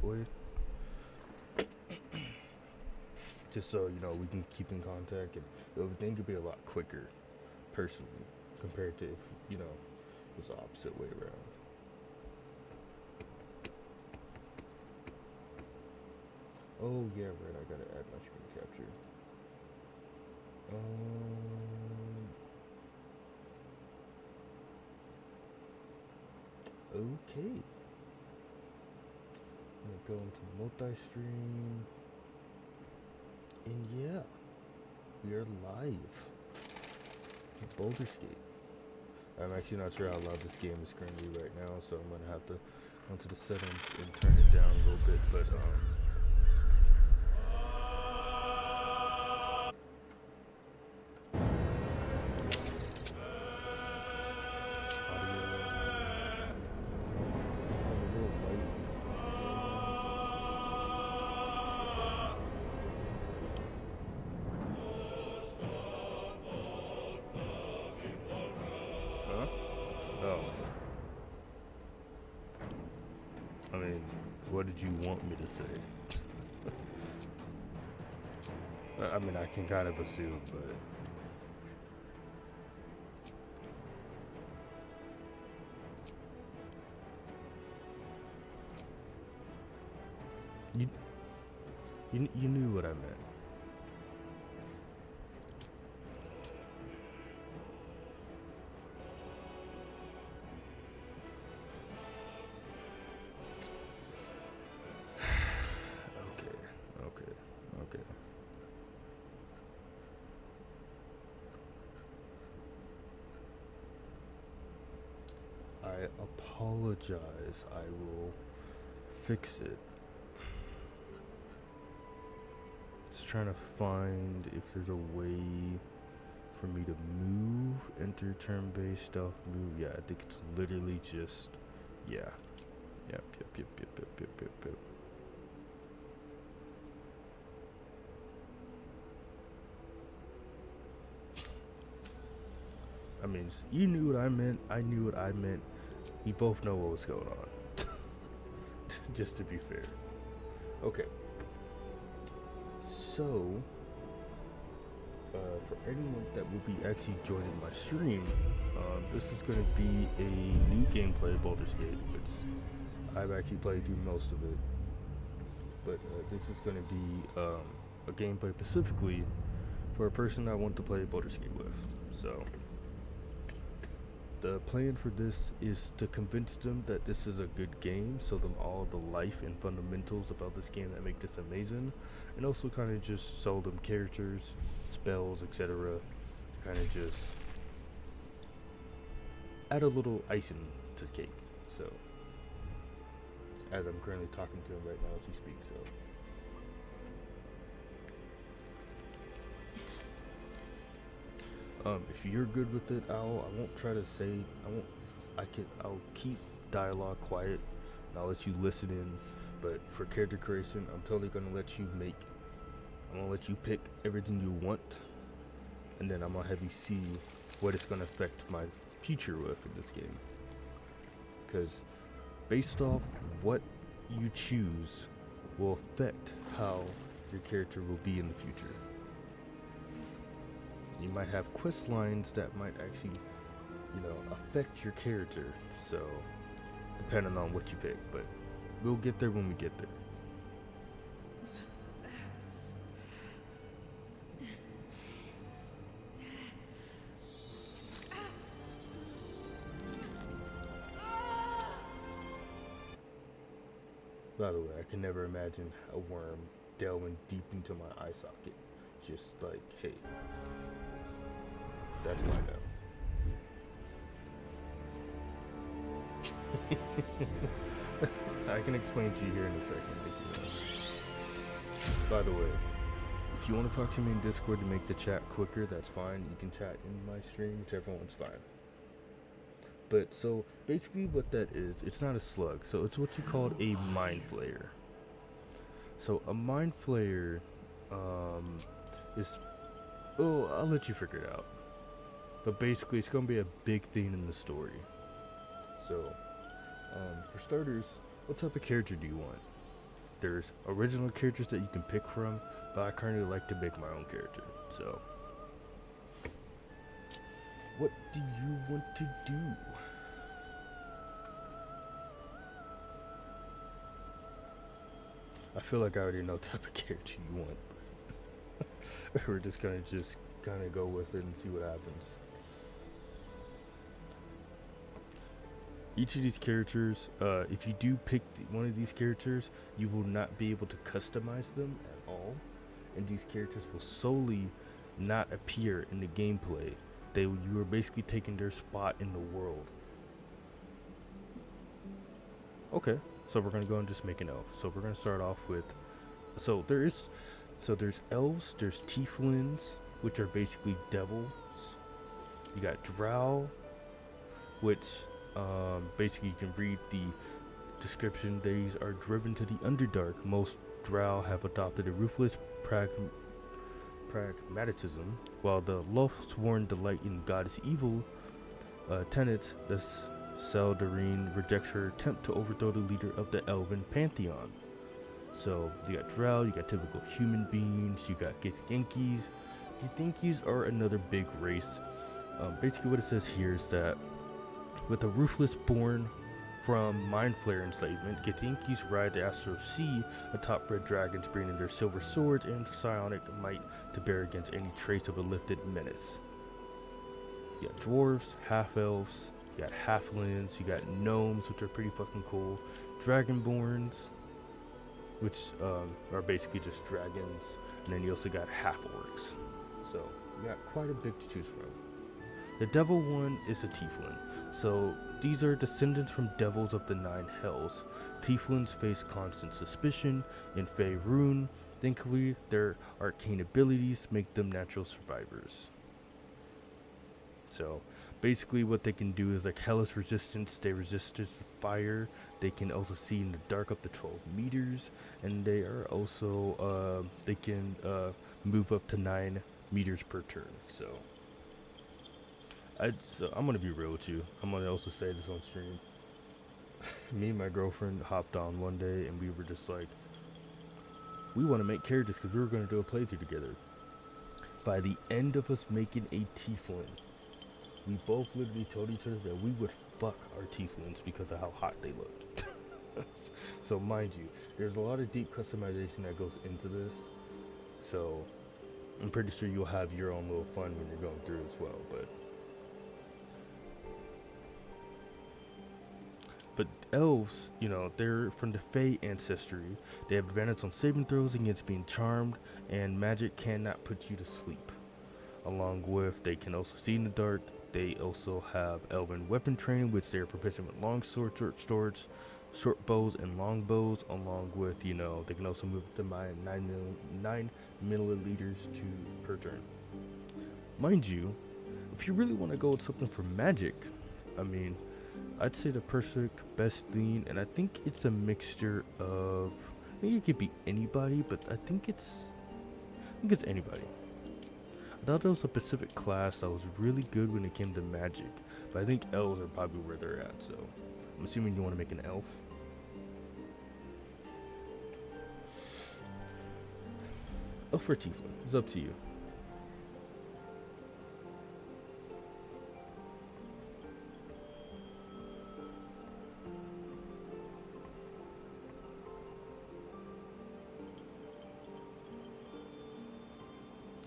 way. Just so, we can keep in contact and everything could be a lot quicker, personally, compared to if, it was the opposite way around. Oh, yeah, right, I gotta add my screen capture. Okay. I'm gonna go into multi-stream. And yeah, we are live with Baldur Skate. I'm actually not sure how loud this game is currently right now, so I'm gonna have to go into the settings and turn it down a little bit, but I mean, what did you want me to say? I mean, I can kind of assume, but... You knew what I meant. Okay. I apologize. I will fix it. Just trying to find if there's a way for me to move, enter turn-based stuff, move. Yeah, I think it's literally just, yeah. Yep. I mean, you knew what I meant, I knew what I meant. We both know what was going on. Just to be fair. Okay. So, for anyone that will be actually joining my stream, this is going to be a new gameplay of Baldur Skate. I've actually played through most of it, but this is going to be a gameplay specifically for a person I want to play Baldur Skate with. So, the plan for this is to convince them that this is a good game, show them all the life and fundamentals about this game that make this amazing, and also kind of just show them characters, spells, etc. Kind of just add a little icing to the cake. So, as I'm currently talking to him right now as we speak, so. If you're good with it, I won't try to say, I'll keep dialogue quiet, and I'll let you listen in, but for character creation, I'm totally gonna let you pick everything you want, and then I'm gonna have you see what it's gonna affect my future with in this game. Because based off what you choose will affect how your character will be in the future. You might have quest lines that might actually, affect your character. So, depending on what you pick, but we'll get there when we get there. By the way, I can never imagine a worm delving deep into my eye socket. Just like, hey, that's my no. I can explain to you here in a second. By the way, if you want to talk to me in Discord to make the chat quicker, that's fine. You can chat in my stream, whichever one's fine. But so basically what that is, it's not a slug. So it's what you call a mind flayer. So a mind flayer is, I'll let you figure it out. But basically it's going to be a big theme in the story. So for starters, what type of character do you want? there's original characters that you can pick from, but I currently like to make my own character. So, what do you want to do? I feel like I already know what type of character you want. We're just gonna kind of go with it and see what happens. Each of these characters, if you do pick one of these characters, you will not be able to customize them at all, and these characters will solely not appear in the gameplay. You are basically taking their spot in the world. Okay, so we're gonna go and just make an elf. So we're gonna start off with, there's elves, there's tieflings, which are basically devils. You got drow, which basically you can read the description. These are driven to the Underdark. Most drow have adopted a ruthless pragmatism, while the Loth-sworn delight in goddess evil tenets. The Seldarine rejects her attempt to overthrow the leader of the Elven pantheon. So you got drow, you got typical human beings, you got Githyanki's. Githyanki's are another big race. Basically what it says here is that with a ruthless born from mind flare enslavement, Githyanki's ride the astral sea atop red dragons, bringing their silver swords and psionic might to bear against any trace of a lifted menace. You got dwarves, half-elves, you got halflings, you got gnomes, which are pretty fucking cool, dragonborns, which are basically just dragons, and then you also got half-orcs. So you got quite a bit to choose from. The devil one is a tiefling. So these are descendants from devils of the nine hells. Tieflings face constant suspicion in Faerun. Thankfully, their arcane abilities make them natural survivors. So basically what they can do is like hellish resistance. They resist fire. They can also see in the dark up to 12 meters. And they are also, they can move up to 9 meters per turn. So I'm gonna be real with you. I'm gonna also say this on stream. Me and my girlfriend hopped on one day and we were just like, we want to make characters because we were gonna do a playthrough together. By the end of us making a tiefling, we both literally told each other that we would fuck our tieflings because of how hot they looked. So mind you, there's a lot of deep customization that goes into this. So I'm pretty sure you'll have your own little fun when you're going through as well. But elves, you know, they're from the Fey ancestry. They have advantage on saving throws against being charmed, and magic cannot put you to sleep. Along with, they can also see in the dark. They also have elven weapon training, which they are proficient with long swords, short bows, and long bows. Along with, you know, they can also move to 9 milliliters per turn. Mind you, if you really want to go with something for magic, I mean, I'd say the perfect best thing, and I think it's a mixture of, I think it could be anybody, but I think it's anybody. I thought there was a specific class that was really good when it came to magic, but I think elves are probably where they're at, so I'm assuming you want to make an elf. Elf or tiefling, it's up to you.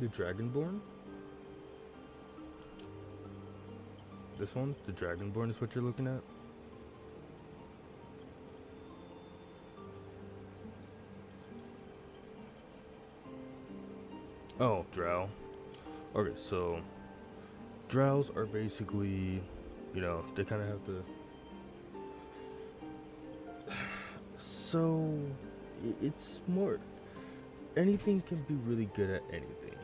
The Dragonborn? This one? The Dragonborn is what you're looking at? Oh, drow. Okay, so drows are basically, you know, they kind of have to. So it's more, anything can be really good at anything.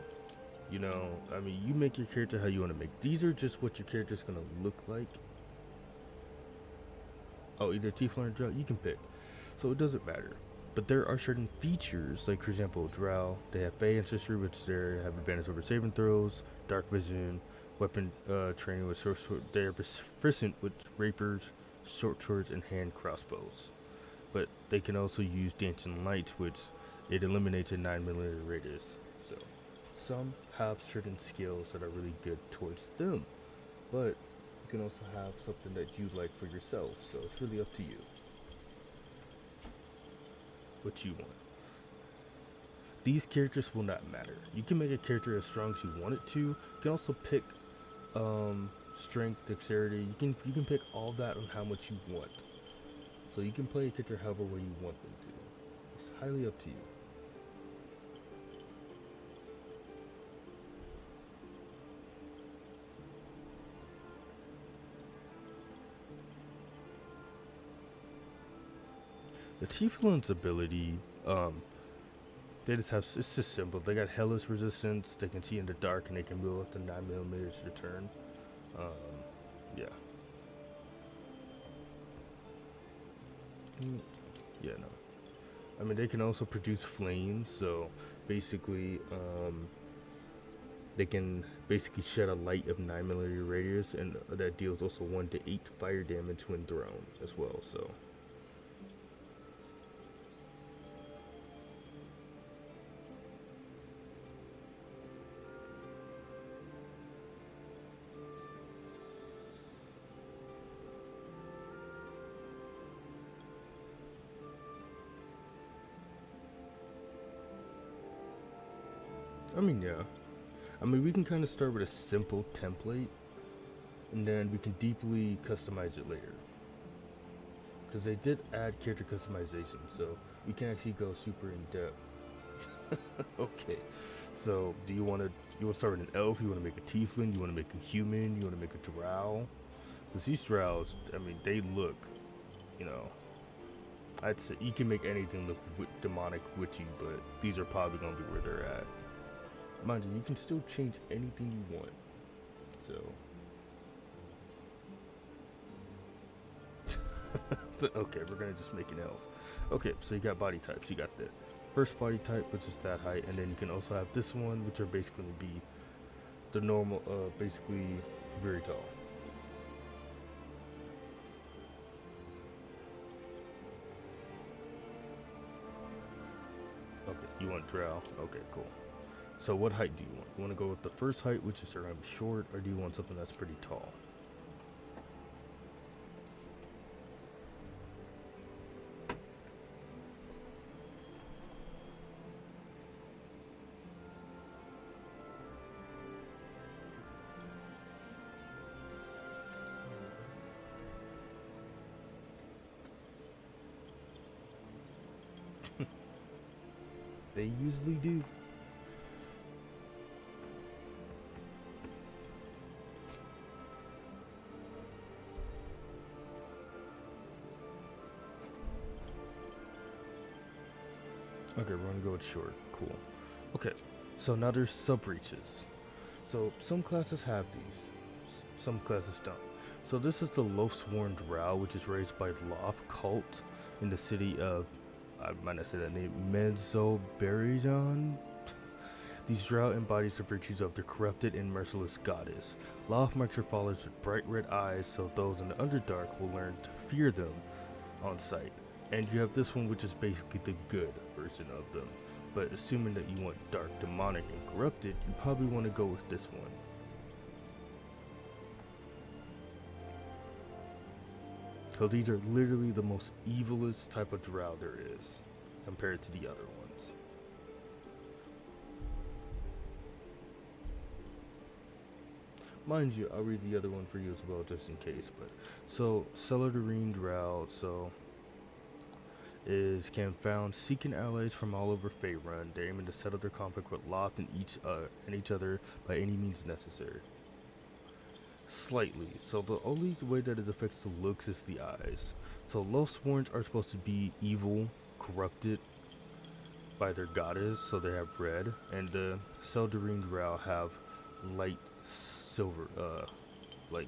You know, I mean, you make your character how you want to make. These are just what your character's gonna look like. Oh, either tiefling or drow, you can pick. So it doesn't matter. But there are certain features, like for example, drow, they have Fey ancestry, which they have advantage over saving throws, dark vision, weapon training with short. They are proficient with rapers, short swords, and hand crossbows. but they can also use dancing lights, which it eliminates a 9 millimeter radius. So some have certain skills that are really good towards them, but you can also have something that you like for yourself. So it's really up to you what you want. These characters will not matter. You can make a character as strong as you want it to. You can also pick strength, dexterity. You can pick all that on how much you want. So you can play a character however way you want them to. It's highly up to you. The Tiefling's ability, they just have, it's just simple. They got hellish resistance, they can see in the dark, and they can move up to 9 millimeters per turn. Yeah. Yeah, no. I mean, they can also produce flames, so basically, they can basically shed a light of 9 millimeter radius, and that deals also 1 to 8 fire damage when thrown as well, so. I mean, yeah. I mean, we can kind of start with a simple template, and then we can deeply customize it later. Because they did add character customization, so we can actually go super in depth. Okay, so do you want to start with an elf? You want to make a tiefling? You want to make a human? You want to make a drow? Because these drows, I mean, they look, you know, I'd say you can make anything look demonic, witchy, but these are probably gonna be where they're at. Mind you, you can still change anything you want. So okay, we're gonna just make an elf. Okay, so you got body types. You got the first body type, which is that height, and then you can also have this one, which are basically gonna be the normal, basically very tall. Okay, you want drow? Okay, cool. So what height do you want? You want to go with the first height, which is around short, or do you want something that's pretty tall? They usually do. Okay, we're gonna go with short. Cool. Okay, so now there's sub-reaches. So some classes have these, some classes don't. So this is the Loathsworn Drow, which is raised by Loth cult in the city of, I might not say that name, Mezoberion. These Drow embodies the virtues of the corrupted and merciless goddess. Loth marks her followers with bright red eyes, so those in the Underdark will learn to fear them on sight. And you have this one, which is basically the good version of them. But assuming that you want dark, demonic, and corrupted, you probably want to go with this one. So these are literally the most evilest type of drow there is, compared to the other ones. Mind you, I'll read the other one for you as well, just in case. But so Celadorine Drow, can found seeking allies from all over Faerun. They're aiming to settle their conflict with Loth and each other by any means necessary. Slightly. So the only way that it affects the looks is the eyes. So Loathsworns are supposed to be evil, corrupted by their goddess, so they have red, and the Celadorine Drow have light silver, like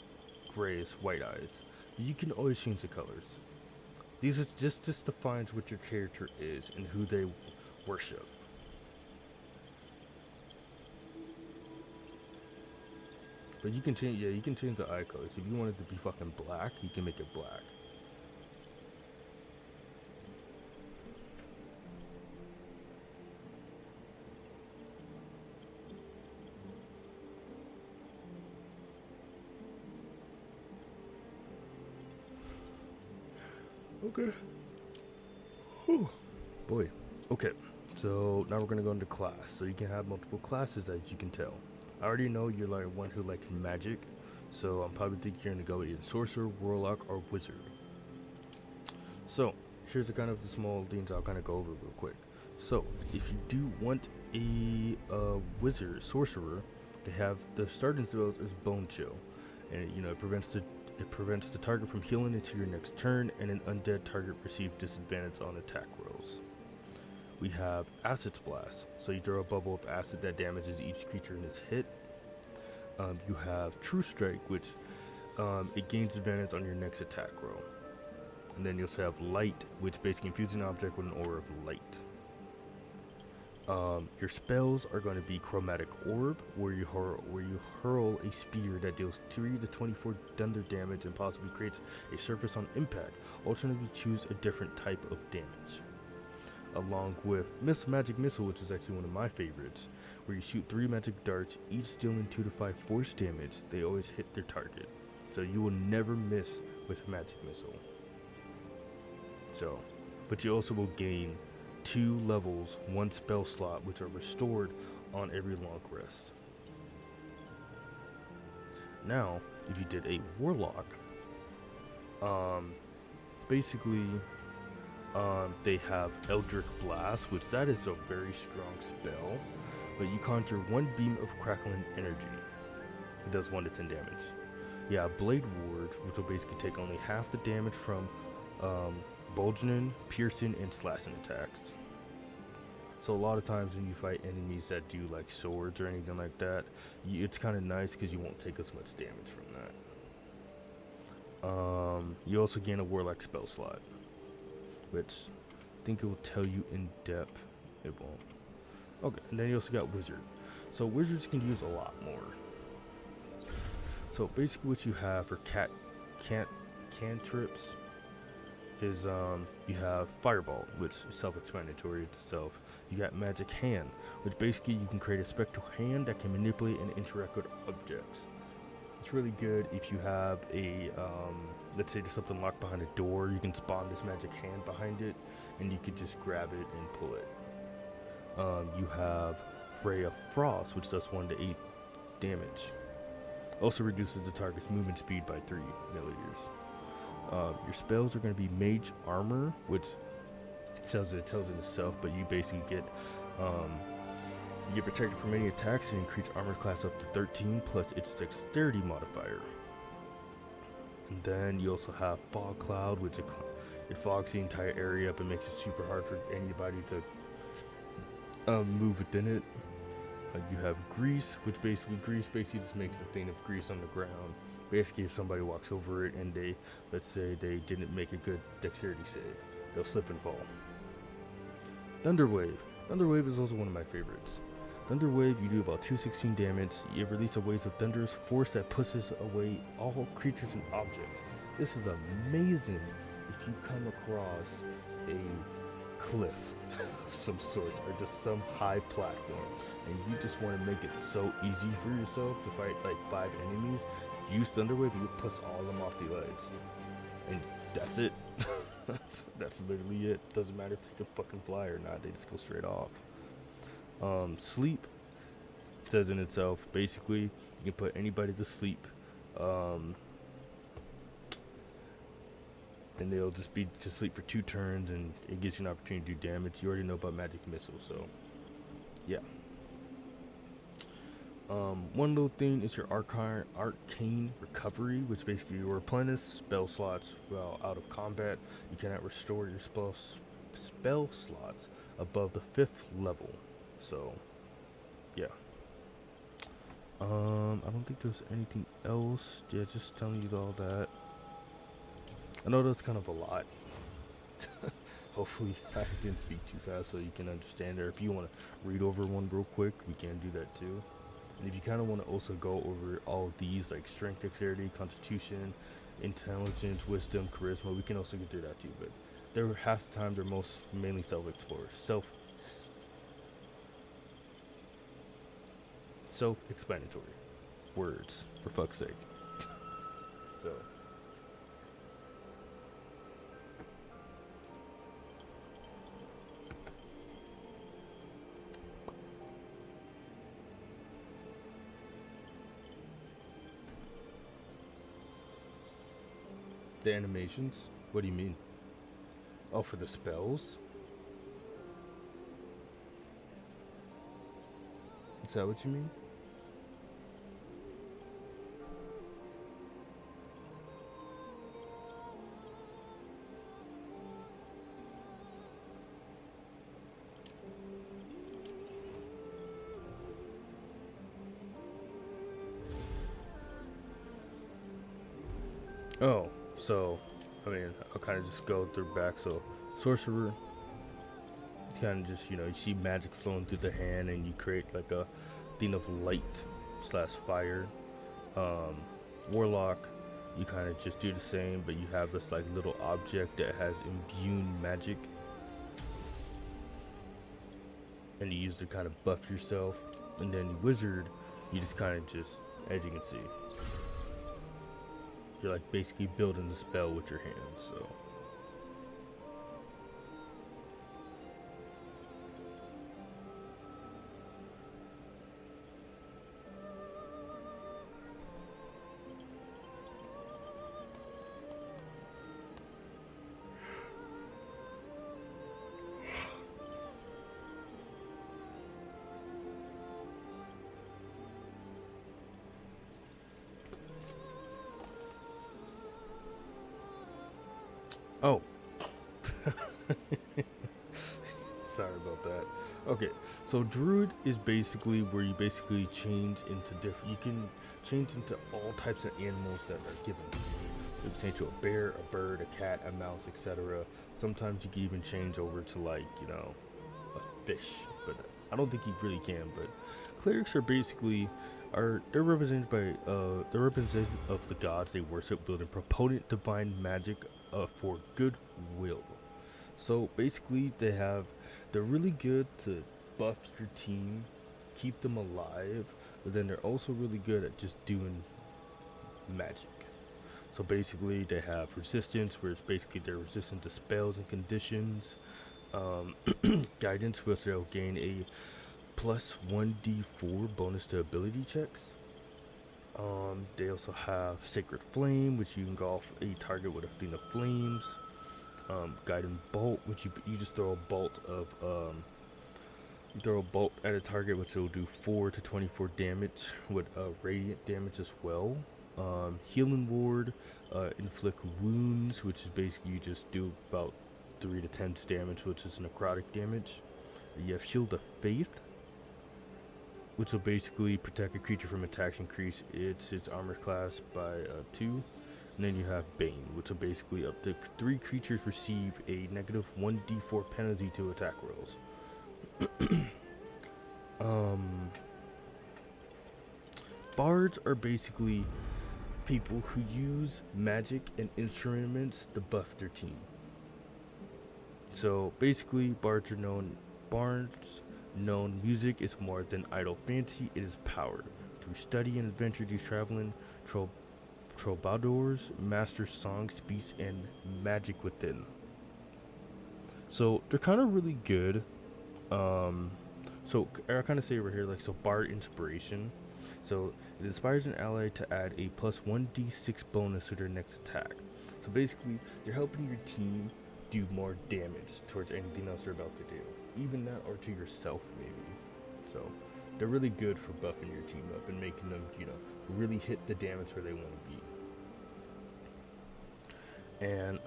grayish white eyes. You can always change the colors. These are just defines what your character is and who they worship. But you can change, yeah, you can change the eye colors. If you want it to be fucking black, you can make it black. Okay. Whew. Boy. Okay. So now we're gonna go into class. So you can have multiple classes, as you can tell. I already know you're like one who likes magic, so I'm probably thinking you're gonna go either sorcerer, warlock, or wizard. So here's the kind of the small things I'll kind of go over real quick. So if you do want a wizard, sorcerer, they have the starting spells is Bone Chill, and it prevents the target from healing into your next turn, and an undead target receives disadvantage on attack rolls. We have Acid Blast, so you throw a bubble of acid that damages each creature in its hit. You have True Strike, which it gains advantage on your next attack roll. And then you also have Light, which basically infuses an object with an aura of light. Your spells are going to be Chromatic Orb, where you hurl a spear that deals 3 to 24 thunder damage and possibly creates a surface on impact. Alternatively, choose a different type of damage. Along with Magic Missile, which is actually one of my favorites, where you shoot 3 magic darts, each dealing 2 to 5 force damage. They always hit their target, so you will never miss with Magic Missile. So, but you also will gain 2 levels, 1 spell slot, which are restored on every long rest. Now, if you did a Warlock, basically, they have Eldritch Blast, which that is a very strong spell, but you conjure 1 beam of crackling energy. It does 1 to 10 damage. You have Blade Ward, which will basically take only half the damage from bludgeoning, piercing, and slashing attacks. So a lot of times when you fight enemies that do like swords or anything like that, it's kind of nice because you won't take as much damage from that. You also gain a Warlock spell slot, which I think it will tell you in depth. It won't. Okay, and then you also got Wizard. So Wizards can use a lot more. So basically what you have for cantrips is you have Fireball, which is self-explanatory itself. You got Magic Hand, which basically you can create a spectral hand that can manipulate and interact with objects. It's really good if you have a, let's say there's something locked behind a door, you can spawn this magic hand behind it, and you could just grab it and pull it. You have Ray of Frost, which does 1 to 8 damage. Also reduces the target's movement speed by 3 milliliters. Your spells are going to be Mage Armor, which tells it itself, but you basically get protected from any attacks and increase armor class up to 13 plus its dexterity modifier. And then you also have Fog Cloud, which it fogs the entire area up and makes it super hard for anybody to move within it. You have Grease, which basically just makes a thing of grease on the ground. Basically, if somebody walks over it and let's say they didn't make a good dexterity save, they'll slip and fall. Thunderwave. Thunderwave is also one of my favorites. Thunderwave, you do about 216 damage. You release a wave of thunderous force that pushes away all creatures and objects. This is amazing if you come across a cliff of some sort or just some high platform and you just want to make it so easy for yourself to fight like 5 enemies. Use Thunderwave and you push all of them off the ledge. And that's it. That's literally it. Doesn't matter if they can fucking fly or not, they just go straight off. Sleep says in itself, basically, you can put anybody to sleep. And they'll just be to sleep for 2 turns and it gives you an opportunity to do damage. You already know about Magic Missile, so yeah. One little thing is your Arcane Recovery, which basically you replenish spell slots while out of combat. You cannot restore your spell slots above the 5th level. So, yeah. I don't think there's anything else. Yeah, just telling you all that. I know that's kind of a lot. Hopefully I didn't speak too fast so you can understand it. If you want to read over one real quick, we can do that too. And if you kind of want to also go over all of these, like strength, dexterity, constitution, intelligence, wisdom, charisma, we can also get through that too. But they're half the time they're mainly self-explanatory words, for fuck's sake. So The animations? What do you mean? Oh, for the spells? Is that what you mean? Oh, so, I mean, I'll kind of just go through back. So, sorcerer, kind of just, you know, you see magic flowing through the hand and you create like a thing of light slash fire. Um, warlock, you kind of just do the same, but you have this like little object that has imbued magic. And you use to kind of buff yourself. And then wizard, you just kind of just, as you can see, you're like basically building the spell with your hands, so. Oh. Sorry about that. Okay, so druid is basically where you basically change into different. You can change into all types of animals that are given to you. You can change to a bear, a bird, a cat, a mouse, etc. Sometimes you can even change over to like, you know, a fish. But I don't think you really can. But clerics are basically they're represented by they're representative of the gods they worship, building proponent divine magic for goodwill. So basically, they're really good to buff your team, keep them alive, but then they're also really good at just doing magic. So basically, they have resistance, where it's basically they're resistant to spells and conditions. Guidance, which they'll gain a plus 1d4 bonus to ability checks. They also have Sacred Flame, which you can go off a target with a thing of flames. Guiding Bolt, which you just throw a bolt of you throw a bolt at a target, which will do 4 to 24 damage with radiant damage as well. Healing Ward, inflict wounds, which is basically you just do about 3 to 10 damage, which is necrotic damage. You have Shield of Faith, which will basically protect a creature from attacks, increase its armor class by 2. And then you have Bane, which will basically up to 3 creatures receive a negative 1d4 penalty to attack rolls. Bards are basically people who use magic and instruments to buff their team. So basically, bards known music is more than idle fancy, it is power. Through study and adventure, these traveling troubadours master song, speech, and magic within. So they're kind of really good. So I kind of say over here, like, so bard inspiration. So it inspires an ally to add a plus 1d6 bonus to their next attack. So basically, you're helping your team do more damage towards anything else they're about to do. Even that, or to yourself, maybe. So they're really good for buffing your team up and making them, you know, really hit the damage where they want to be. And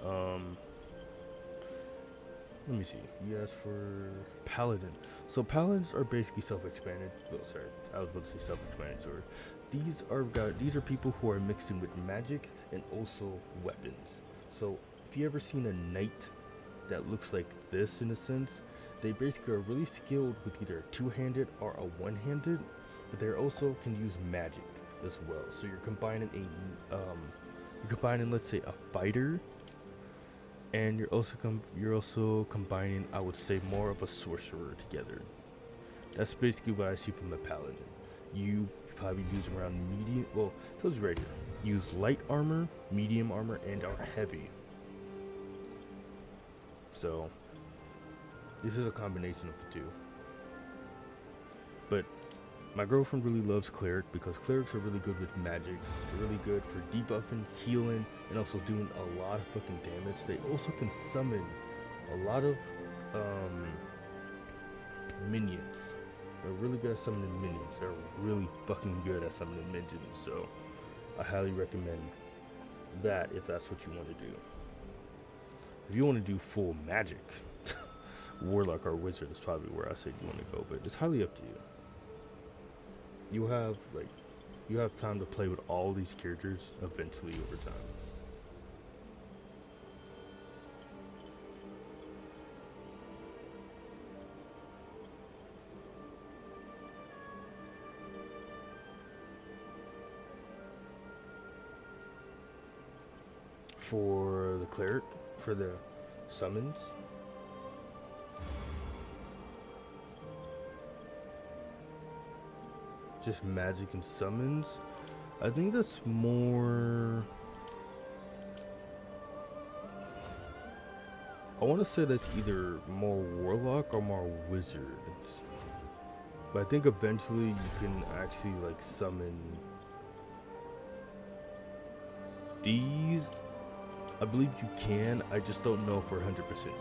let me see. You asked for paladin. So paladins are basically self-expanded. Well, sorry, I was about to say self-explanatory. These are people who are mixing with magic and also weapons. So if you ever seen a knight that looks like this in a sense, they basically are really skilled with either a two-handed or a one-handed, but they also can use magic as well. So you're combining let's say a fighter, and you're also combining, I would say, more of a sorcerer together. That's basically what I see from the paladin. You probably use around medium. Well, it tells you right here. Use light armor, medium armor, and are heavy. So this is a combination of the two. But My girlfriend really loves cleric because clerics are really good with magic. They're really good for debuffing, healing, and also doing a lot of fucking damage. They also can summon a lot of um, minions. They're really good at summoning minions. They're really fucking good at summoning minions. So I highly recommend that if that's what you want to do. If you want to do full magic, warlock or wizard is probably where I say you want to go, but it's highly up to you. You have time to play with all these characters eventually over time. For the cleric, for the summons, just magic and summons, I think that's more, I want to say that's either more warlock or more wizard. But I think eventually you can actually like summon these. I believe you can, I just don't know for 100%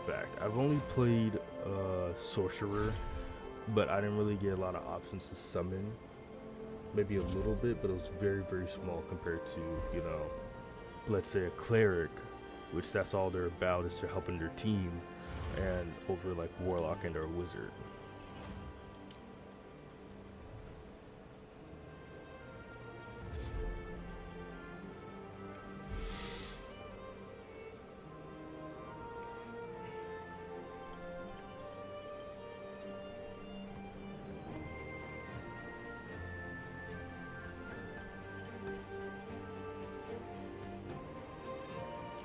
fact. I've only played sorcerer, but I didn't really get a lot of options to summon. Maybe a little bit, but it was very, very small compared to, you know, let's say a cleric, which that's all they're about, is they're helping their team, and over like warlock and or wizard.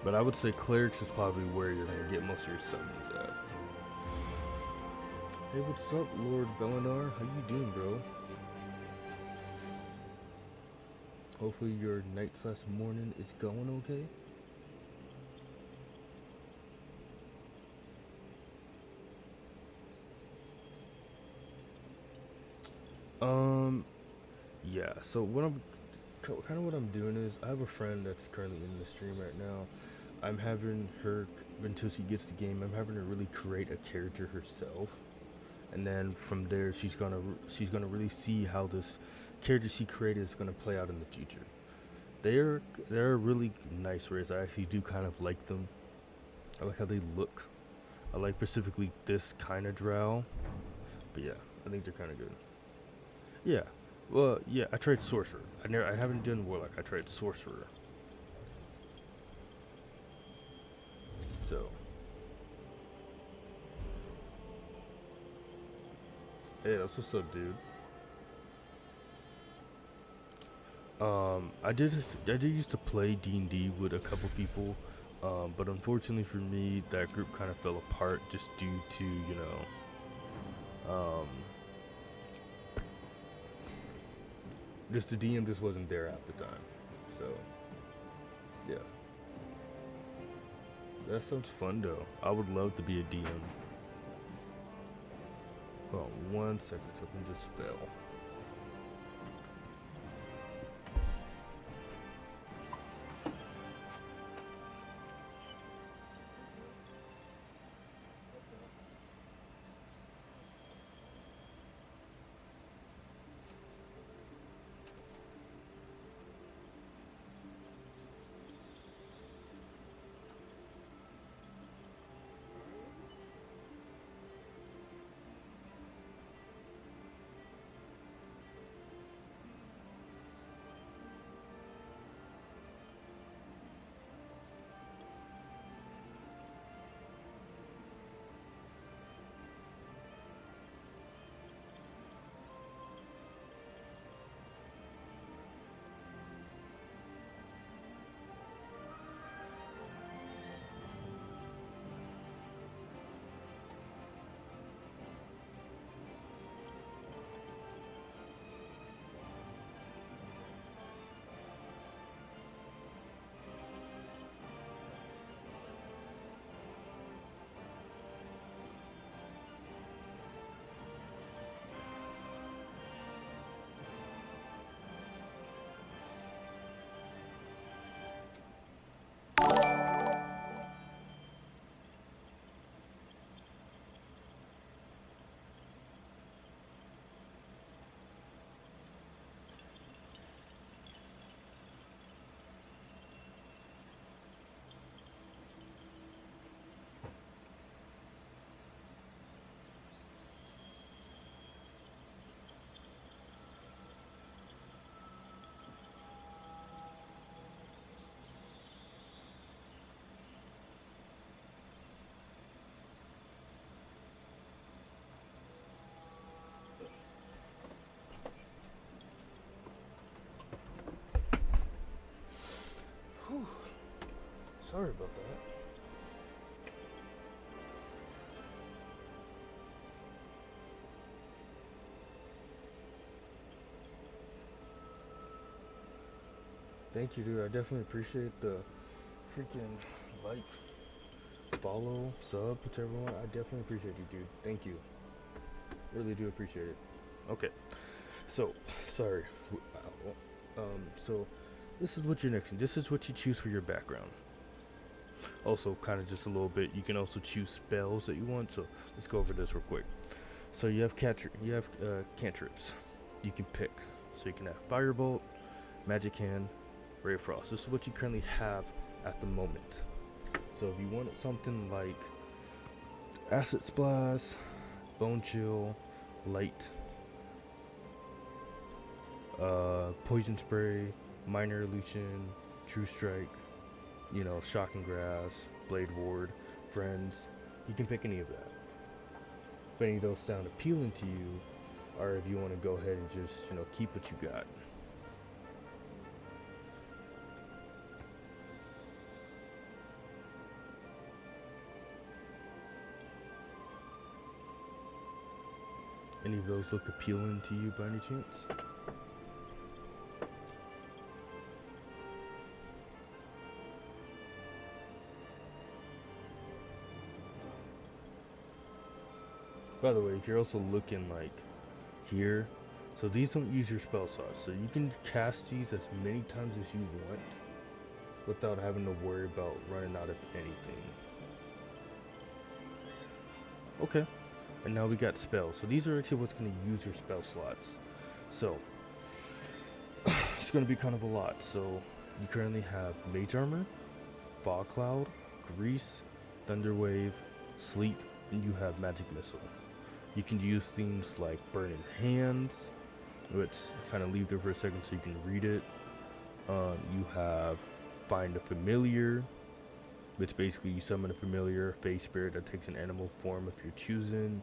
But I would say clerics is probably where you're gonna get most of your summons at. Hey, what's up, Lord Velenar? How you doing, bro? Hopefully your night/morning is going okay. Yeah. So what I'm doing is I have a friend that's currently in the stream right now. I'm having her, until she gets the game, I'm having her really create a character herself, and then from there she's gonna really see how this character she created is gonna play out in the future. They're really nice race. I actually do kind of like them. I like how they look. I like specifically this kind of drow. But yeah, I think they're kind of good. Yeah. Well, yeah, I tried sorcerer. I haven't done warlock. I tried sorcerer. So, hey, that's what's up, dude. I did used to play D&D with a couple people, but unfortunately for me, that group kind of fell apart just due to, you know, just the DM just wasn't there at the time. So, yeah. That sounds fun though. I would love to be a DM. Hold on 1 second, something just fell. Sorry about that. Thank you, dude. I definitely appreciate the freaking like, follow, sub, whichever one. I definitely appreciate you, dude. Thank you. Really do appreciate it. Okay. So, sorry. So this is what your next. This is what you choose for your background. Also, kind of just a little bit. You can also choose spells that you want. So let's go over this real quick. So you have cantrips. You can pick. So you can have Firebolt, Magic Hand, Ray of Frost. This is what you currently have at the moment. So if you wanted something like Acid Splash, Bone Chill, Light, Poison Spray, Minor Illusion, True Strike, Shocking Grass, Blade Ward, Friends, you can pick any of that. If any of those sound appealing to you, or if you want to go ahead and just, keep what you got. Any of those look appealing to you by any chance? By the way, if you're also looking like here, so these don't use your spell slots, so you can cast these as many times as you want without having to worry about running out of anything. Okay. And now we got spells. So these are actually what's going to use your spell slots. So it's going to be kind of a lot. So you currently have Mage Armor, Fog Cloud, Grease, Thunder Wave, Sleep, and you have Magic Missile. You can use things like Burning Hands, which kind of leave there for a second so you can read it. You have Find a Familiar, which basically you summon a familiar face spirit that takes an animal form if you're choosing.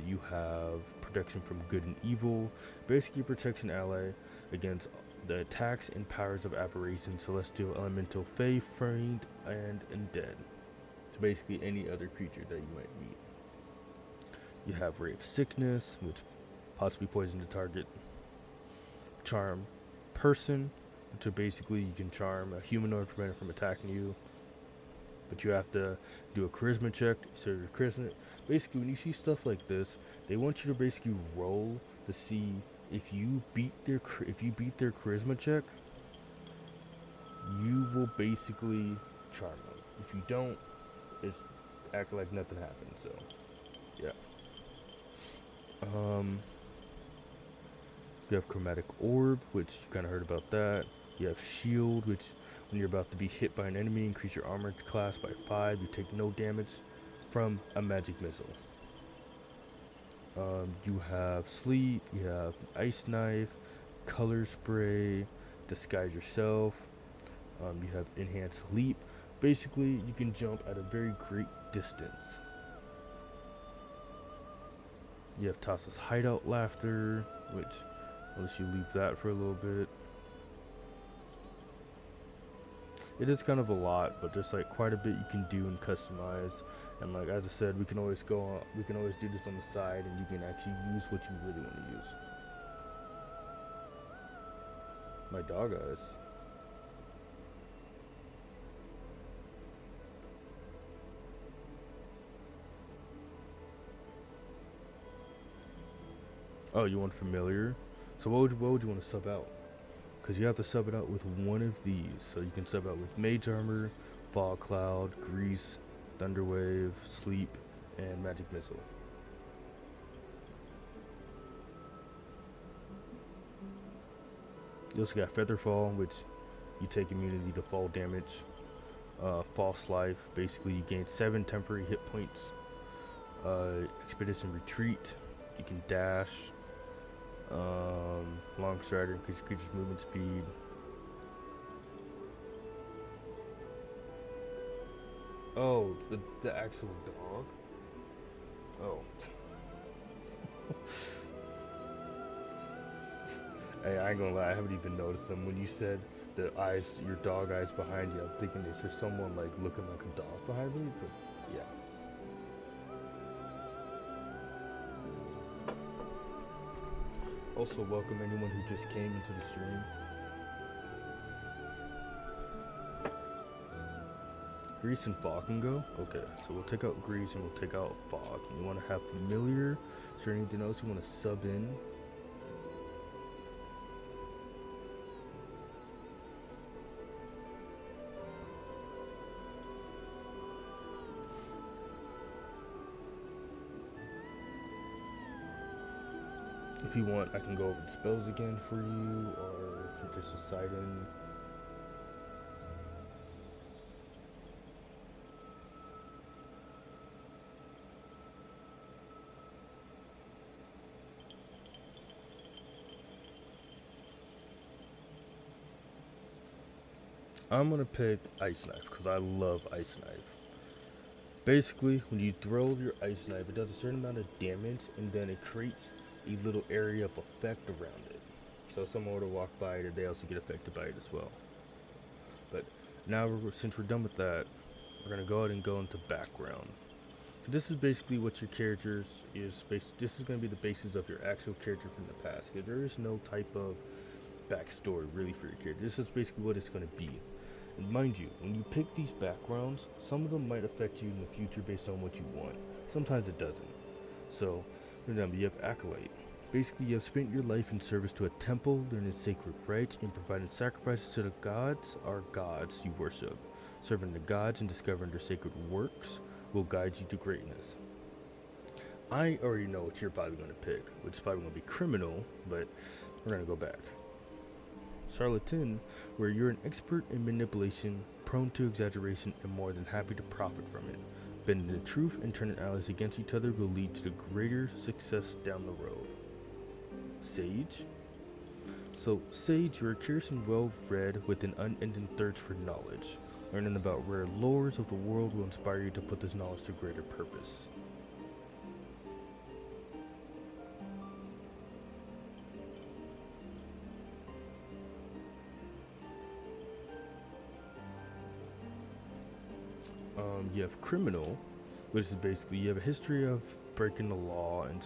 You have Protection from Good and Evil, basically protects an ally against the attacks and powers of aberration, celestial, elemental, fey, fiend, and undead. So basically any other creature that you might meet. You have Ray of Sickness, which possibly poison the target. Charm Person, which basically you can charm a humanoid, prevent it from attacking you. But you have to do a charisma check. So your charisma, basically, when you see stuff like this, they want you to basically roll to see if you beat their charisma check. You will basically charm them. If you don't, it's act like nothing happened. So, yeah. You have Chromatic Orb, which you kind of heard about that. You have Shield, which when you're about to be hit by an enemy, increase your armor class by 5. You take no damage from a magic missile. You have Sleep, you have Ice Knife, Color Spray, Disguise Yourself. You have Enhanced Leap. Basically, you can jump at a very great distance. You have Tassa's Hideout Laughter, which I'll let you leave that for a little bit. It is kind of a lot, but there's like quite a bit you can do and customize. And like as I said, we can always do this on the side, and you can actually use what you really want to use. My dog eyes. Oh, you want familiar? So what would you want to sub out? Because you have to sub it out with one of these. So you can sub out with Mage Armor, Fog Cloud, Grease, Thunder Wave, Sleep, and Magic Missile. You also got Featherfall, which you take immunity to fall damage. False Life, basically you gain 7 temporary hit points. Expedition Retreat, you can dash. Long Strider, increase creature's movement speed. Oh, the actual dog? Oh. Hey, I ain't gonna lie, I haven't even noticed them. When you said the eyes, your dog eyes behind you. I'm thinking, is there someone like looking like a dog behind me? But yeah. Also, welcome anyone who just came into the stream. Grease and fog can go? Okay, so we'll take out grease and we'll take out fog. You want to have familiar? Is there anything else you want to sub in? If you want, I can go over the spells again for you, or if you're just deciding. I'm gonna pick Ice Knife because I love Ice Knife. Basically, when you throw your Ice Knife, it does a certain amount of damage, and then it creates a little area of effect around it. So if someone were to walk by it, they also get affected by it as well. But now, since we're done with that, we're gonna go ahead and go into background. So this is basically what your character is. This is gonna be the basis of your actual character from the past. Because there is no type of backstory really for your character. This is basically what it's gonna be. And mind you, when you pick these backgrounds, some of them might affect you in the future based on what you want. Sometimes it doesn't. So, for example, you have Acolyte. Basically, you have spent your life in service to a temple, learning sacred rites, and providing sacrifices to the gods or gods you worship. Serving the gods and discovering their sacred works will guide you to greatness. I already know what you're probably going to pick, which is probably going to be Criminal, but we're going to go back. Charlatan, where you're an expert in manipulation, prone to exaggeration, and more than happy to profit from it. Bending the truth and turning allies against each other will lead to the greater success down the road. Sage. So, Sage, you're curious and well-read with an unending thirst for knowledge. Learning about rare lores of the world will inspire you to put this knowledge to greater purpose. You have Criminal, which is basically you have a history of breaking the law and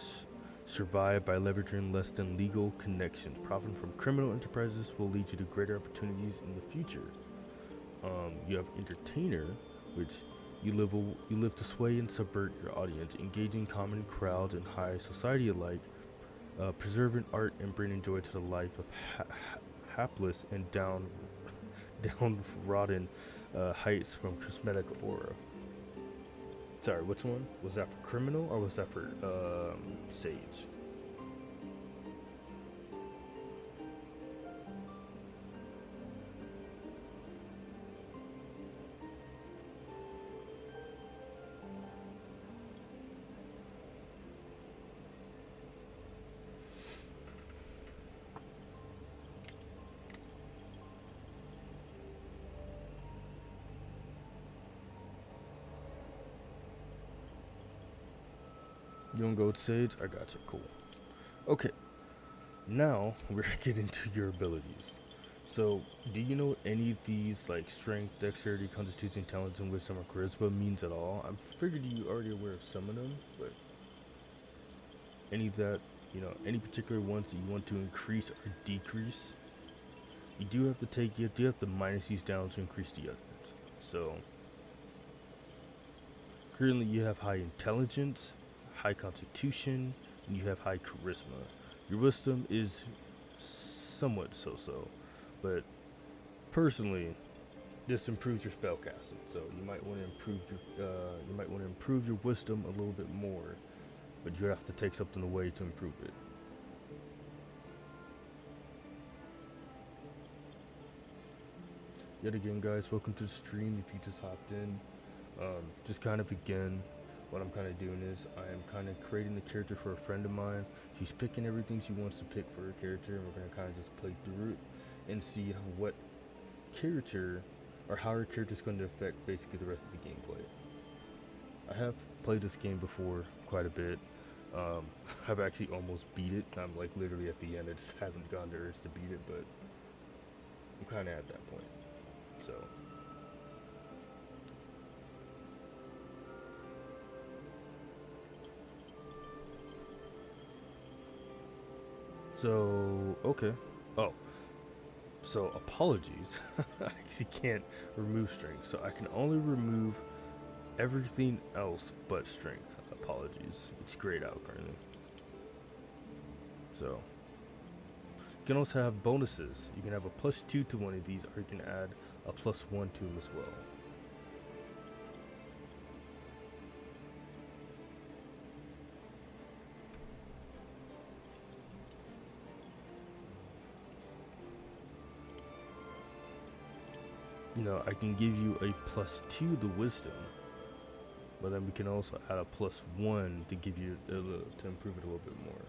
survive by leveraging less than legal connections. Profiting from criminal enterprises will lead you to greater opportunities in the future. You have Entertainer, which you live to sway and subvert your audience, engaging common crowds and high society alike, preserving art and bringing joy to the life of hapless and downtrodden heights from cosmetic aura. Sorry, which one? Was that for Criminal or was that for Sage? You wanna go with Sage? I got you. Cool. Okay. Now we're getting to your abilities. So, do you know any of these like strength, dexterity, constitution, intelligence, wisdom, or charisma means at all? I figured you already aware of some of them, but any of that, any particular ones that you want to increase or decrease, you do have to minus these down to increase the others. So, currently you have high intelligence, high constitution, and you have high charisma. Your wisdom is somewhat so-so, but personally, this improves your spellcasting. So you might want to improve your wisdom a little bit more, but you have to take something away to improve it. Yet again, guys, welcome to the stream. If you just hopped in, just kind of again. What I'm kind of doing is I am kind of creating the character for a friend of mine. She's picking everything she wants to pick for her character, and we're going to kind of just play through it and see what character or how her character is going to affect basically the rest of the gameplay. I have played this game before quite a bit. I've actually almost beat it. I'm like literally at the end. I just haven't gotten the urge to beat it, but I'm kind of at that point. So. So, okay. Oh, so apologies. I actually can't remove strength, so I can only remove everything else but strength. Apologies. It's grayed out currently. So, you can also have bonuses. You can have a +2 to one of these, or you can add a +1 to them as well. No, I can give you a +2 to wisdom, but then we can also add a +1 to give you to improve it a little bit more.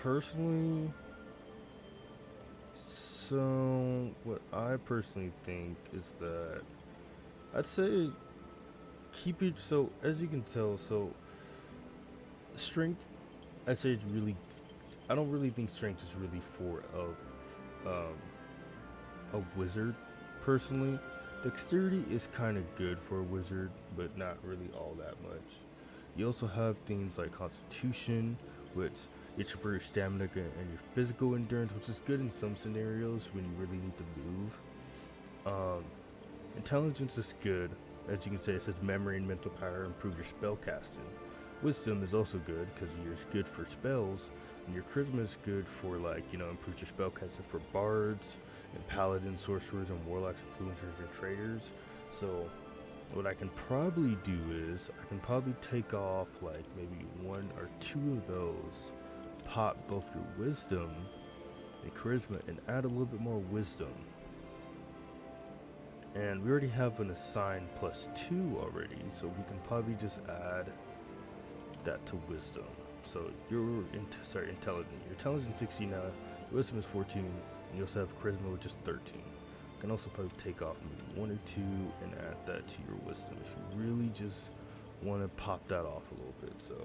Personally, so what I personally think is that I'd say keep it. So as you can tell, so strength, I'd say it's really. I don't really think strength is really for a wizard. Personally, dexterity is kind of good for a wizard, but not really all that much. You also have things like constitution, which it's for your stamina and your physical endurance, which is good in some scenarios when you really need to move. Intelligence is good. As you can say, it says memory and mental power improve your spell casting. Wisdom is also good because you're good for spells, and your charisma is good for improve your spell casting for bards and paladins, sorcerers, and warlocks, influencers, and traders. So what I can probably do is I can probably take off like maybe 1 or 2 of those, pop both your wisdom and charisma, and add a little bit more wisdom. And we already have an assigned +2 already, so we can probably just add that to wisdom. So you're intelligent. Your intelligence 16 now, your wisdom is 14, and you also have charisma, which is 13. You can also probably take off maybe 1 or 2 and add that to your wisdom if you really just want to pop that off a little bit. So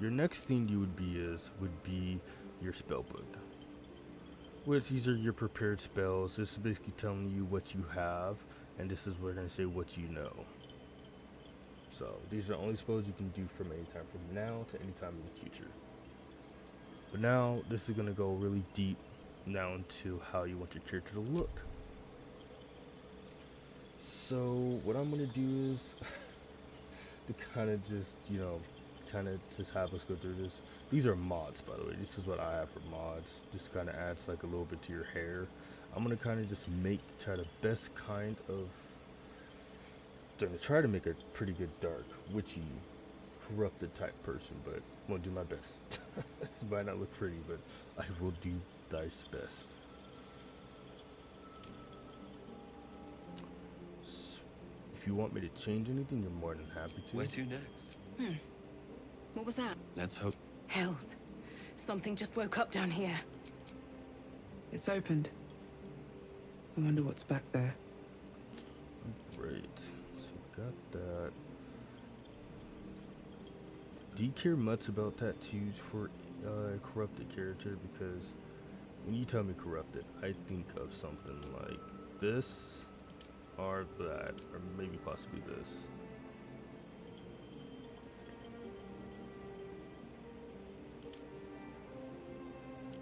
your next thing you would be your spell book, which these are your prepared spells. This is basically telling you what you have, and this is where we're going to say what you know. So these are only spells you can do from any time from now to any time in the future. But now this is going to go really deep now into how you want your character to look. So what I'm going to do is to kind of just have us go through this. These are mods, by the way. This is what I have for mods. Just kind of adds like a little bit to your hair. I'm gonna kind of just try the best kind of. Try to make a pretty good dark, witchy, corrupted type person, but I'm gonna do my best. This might not look pretty, but I will do thy best. If you want me to change anything, you're more than happy to. Where to next? What was that? Let's hope. Hells. Something just woke up down here. It's opened. I wonder what's back there. Great. So got that. Do you care much about tattoos for corrupted character? Because when you tell me corrupted, I think of something like this, or that, or maybe possibly this.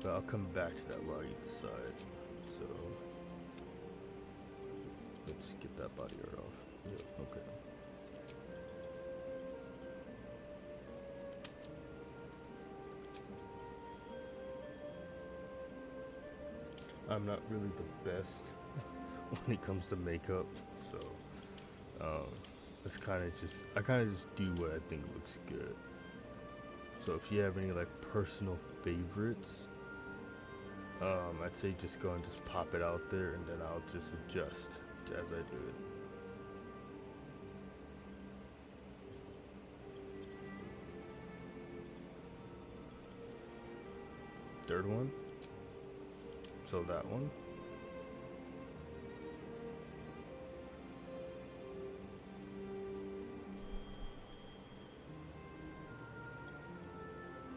But I'll come back to that while you decide. So let's get that body art off. Yep, okay. I'm not really the best when it comes to makeup, so it's I kind of just do what I think looks good. So if you have any like personal favorites, I'd say just go and just pop it out there, and then I'll just adjust as I do it. Third one. So that one.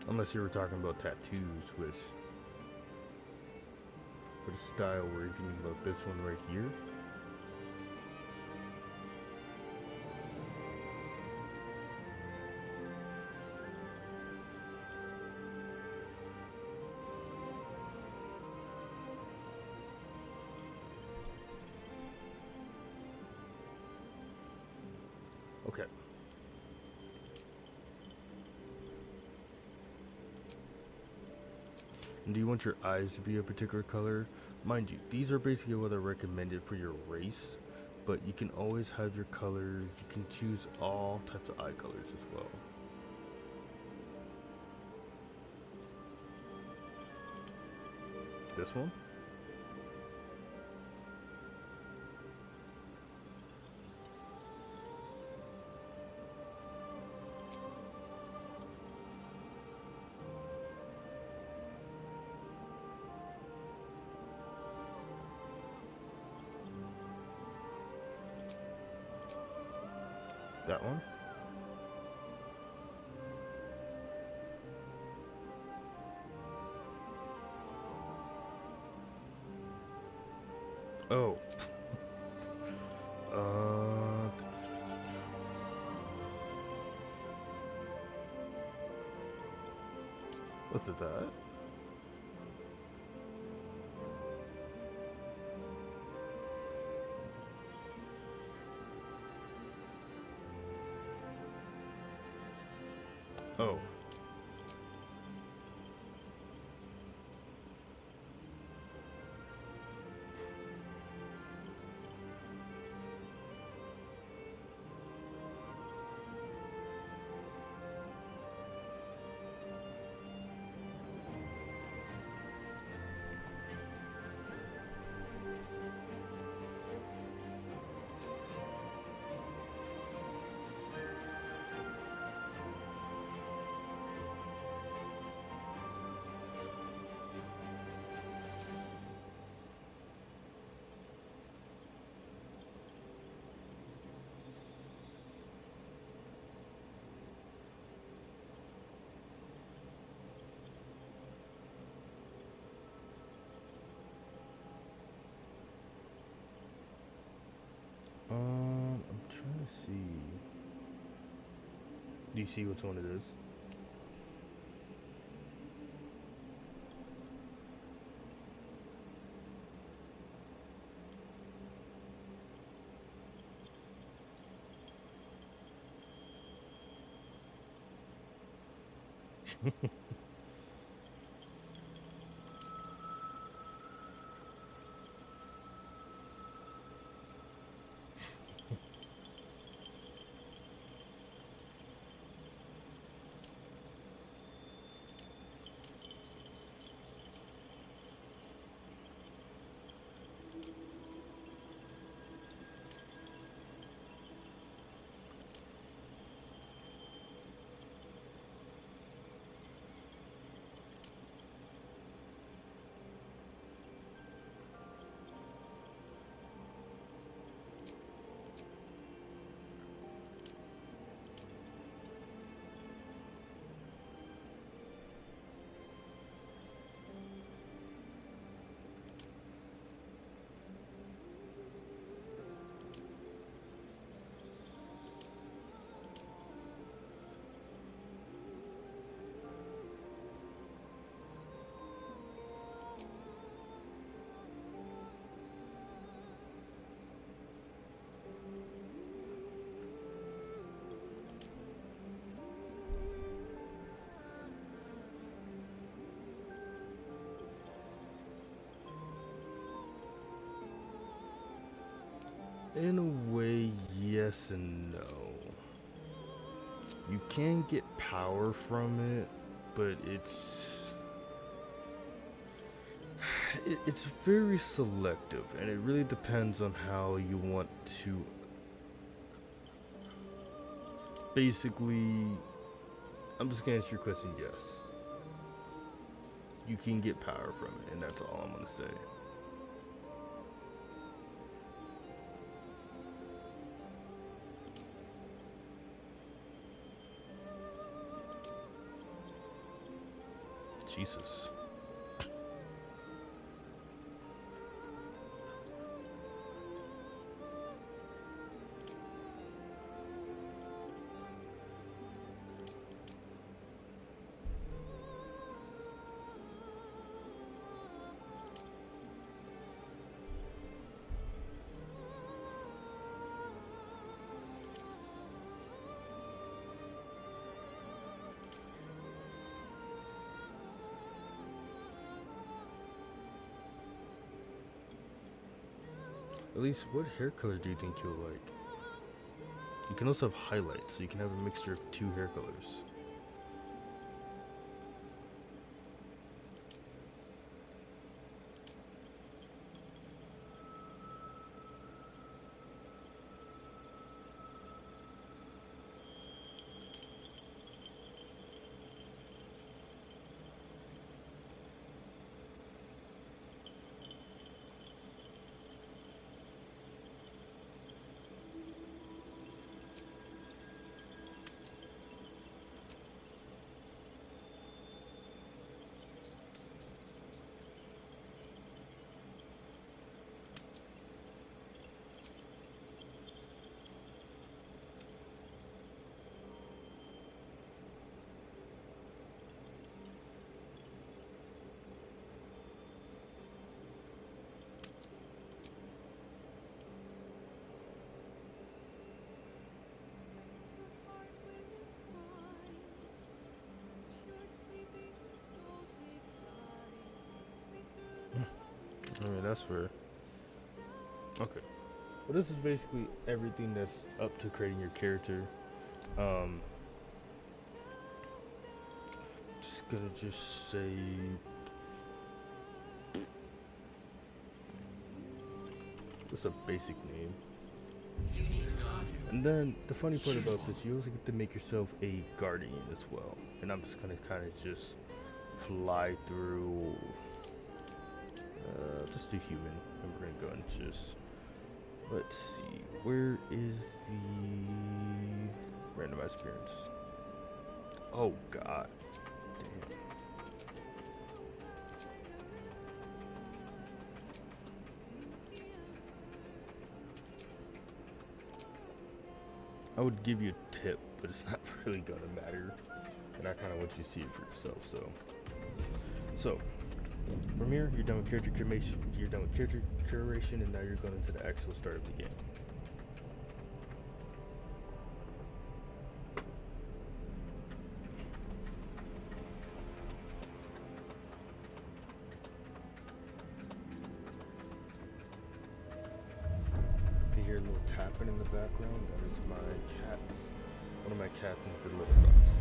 Unless you were talking about tattoos, which for the style we're thinking about this one right here. Okay. And do you want your eyes to be a particular color? Mind you, these are basically what are recommended for your race, but you can always have your colors. You can choose all types of eye colors as well. This one? That one? Oh. Was it that? Oh. I'm trying to see. Do you see which one it is? In a way, yes and no. You can get power from it, but it's It's very selective, and it really depends on how you want to. Basically, I'm just gonna answer your question. Yes, you can get power from it, and that's all I'm gonna say. Jesus. At least, what hair color do you think you'll like? You can also have highlights, so you can have a mixture of two hair colors. I mean, that's fair. Okay. Well, this is basically everything that's up to creating your character. Just gonna say it's a basic name. And then the funny part about this, you also get to make yourself a guardian as well. And I'm just gonna kind of just fly through. Just do human, and we're gonna go and just, let's see, where is the randomized appearance? Oh god, damn. I would give you a tip, but it's not really gonna matter, and I kind of want you to see it for yourself. So from here, you're done with character curation. You're done with character curation, and now you're going into the actual start of the game. If you hear a little tapping in the background, that is my cats. One of my cats in the litter box.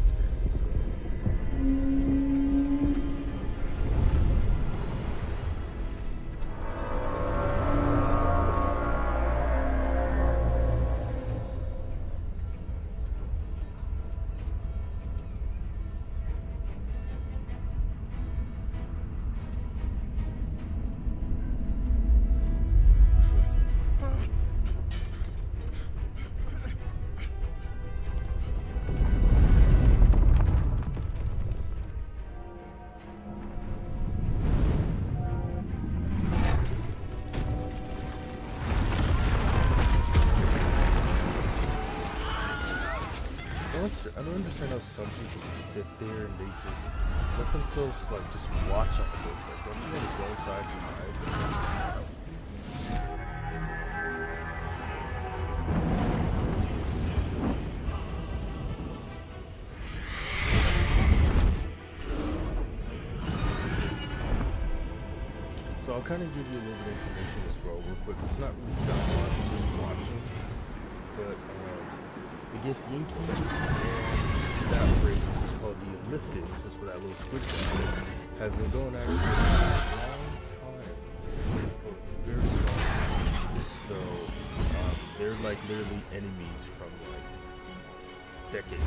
I don't understand how some people can sit there and they just let themselves like just watch all this. Like, don't you want to go inside and hide? So I'll kind of give you a little bit of information as well, real quick. It's not really that a lot, it's just watching. But I guess Yankee and that race, which is called the Lifted, this is where that little squid guy is, has been going at it for a long time. So they're like literally enemies from like decades.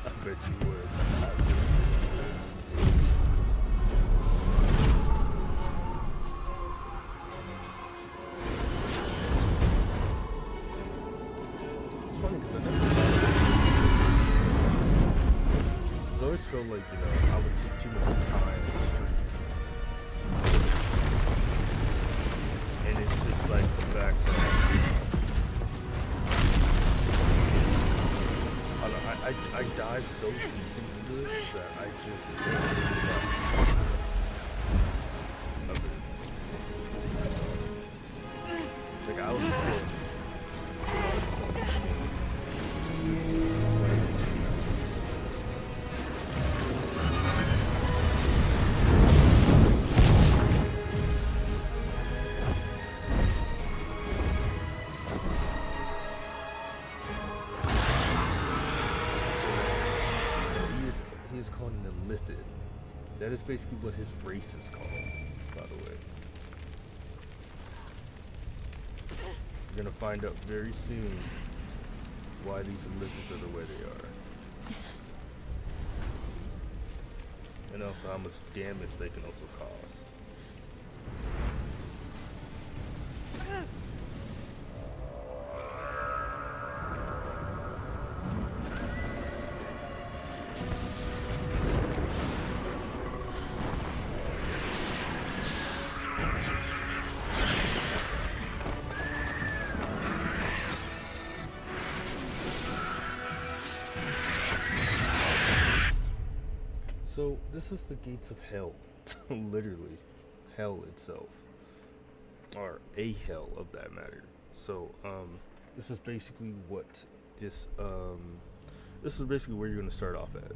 I bet you would. It's funny because I always felt like, you know, I would take too much time streaming. And it's just like the fact that I dive so deep into this that I just can't get enough of it. Like I was he is called an illithid. That is basically what his race is called, by the way. We're gonna find out very soon why these illithids are the way they are. And also how much damage they can also cause. So this is the gates of hell, literally, hell itself, or a hell of that matter. So this is basically what this is basically where you're gonna start off at.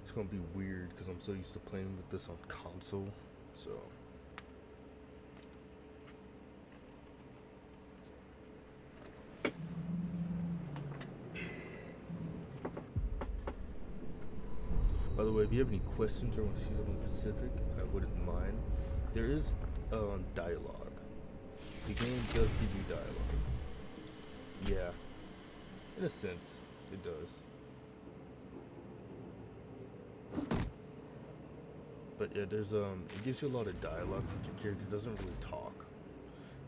It's gonna be weird because I'm so used to playing with this on console, so. By the way, if you have any questions or want to see something specific, I wouldn't mind. There is dialogue. The game does give you dialogue. Yeah, in a sense, it does. But yeah, there's it gives you a lot of dialogue, but your character doesn't really talk.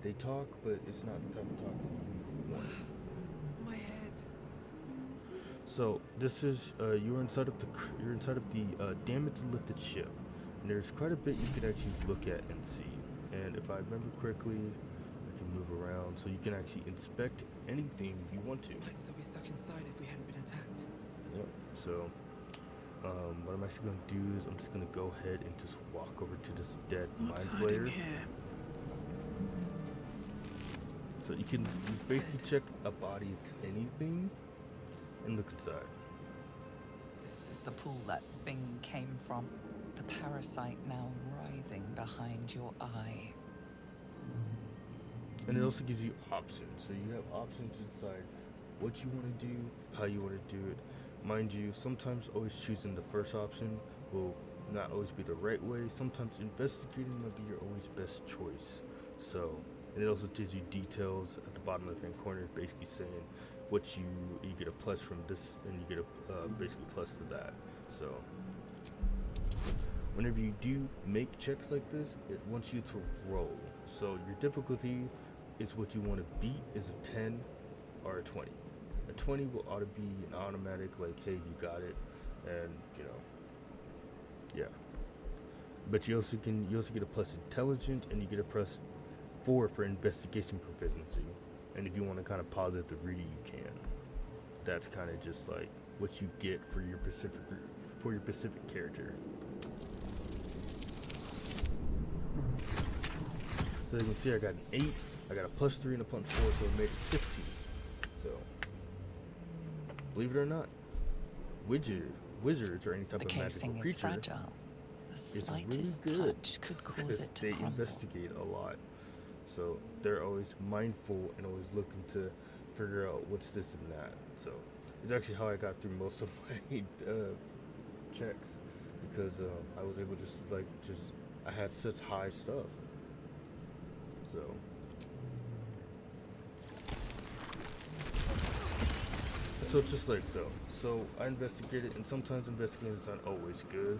They talk, but it's not the type of talk you want. My head. So this is you're inside of the damaged lifted ship, and there's quite a bit you can actually look at and see. And if I remember correctly, I can move around so you can actually inspect anything you want to. Might still be stuck inside if we hadn't been attacked. Yep. So what I'm actually going to do is I'm just going to go ahead and just walk over to this dead mind flayer. So you can basically check a body of anything and look inside. This is the pool that thing came from. The parasite now writhing behind your eye. And it also gives you options. So you have options to decide what you want to do, how you want to do it. Mind you, sometimes always choosing the first option will not always be the right way. Sometimes investigating might be your always best choice. So, and it also gives you details at the bottom left hand corner, basically saying what you get a plus from this, and you get a basically plus to that. So whenever you do make checks like this, it wants you to roll. So your difficulty is what you want to beat is a 10 or a 20. A 20 will ought to be an automatic, like, hey, you got it, and you know, yeah. But you also get a plus intelligence, and you get a plus 4 for investigation proficiency. And if you want to kind of pause at the reading, you can. That's kind of just like what you get for your specific character. So you can see I got an 8, I got a plus 3 and a plus 4, so it made it 15. So, believe it or not, wizards or any type The of magical casing is creature fragile. The is really slightest good touch could cause because it to they crumble. investigate a lot. So they're always mindful and always looking to figure out what's this and that. So it's actually how I got through most of my checks, because I was able I had such high stuff. So just like so. So I investigated, and sometimes investigating is not always good.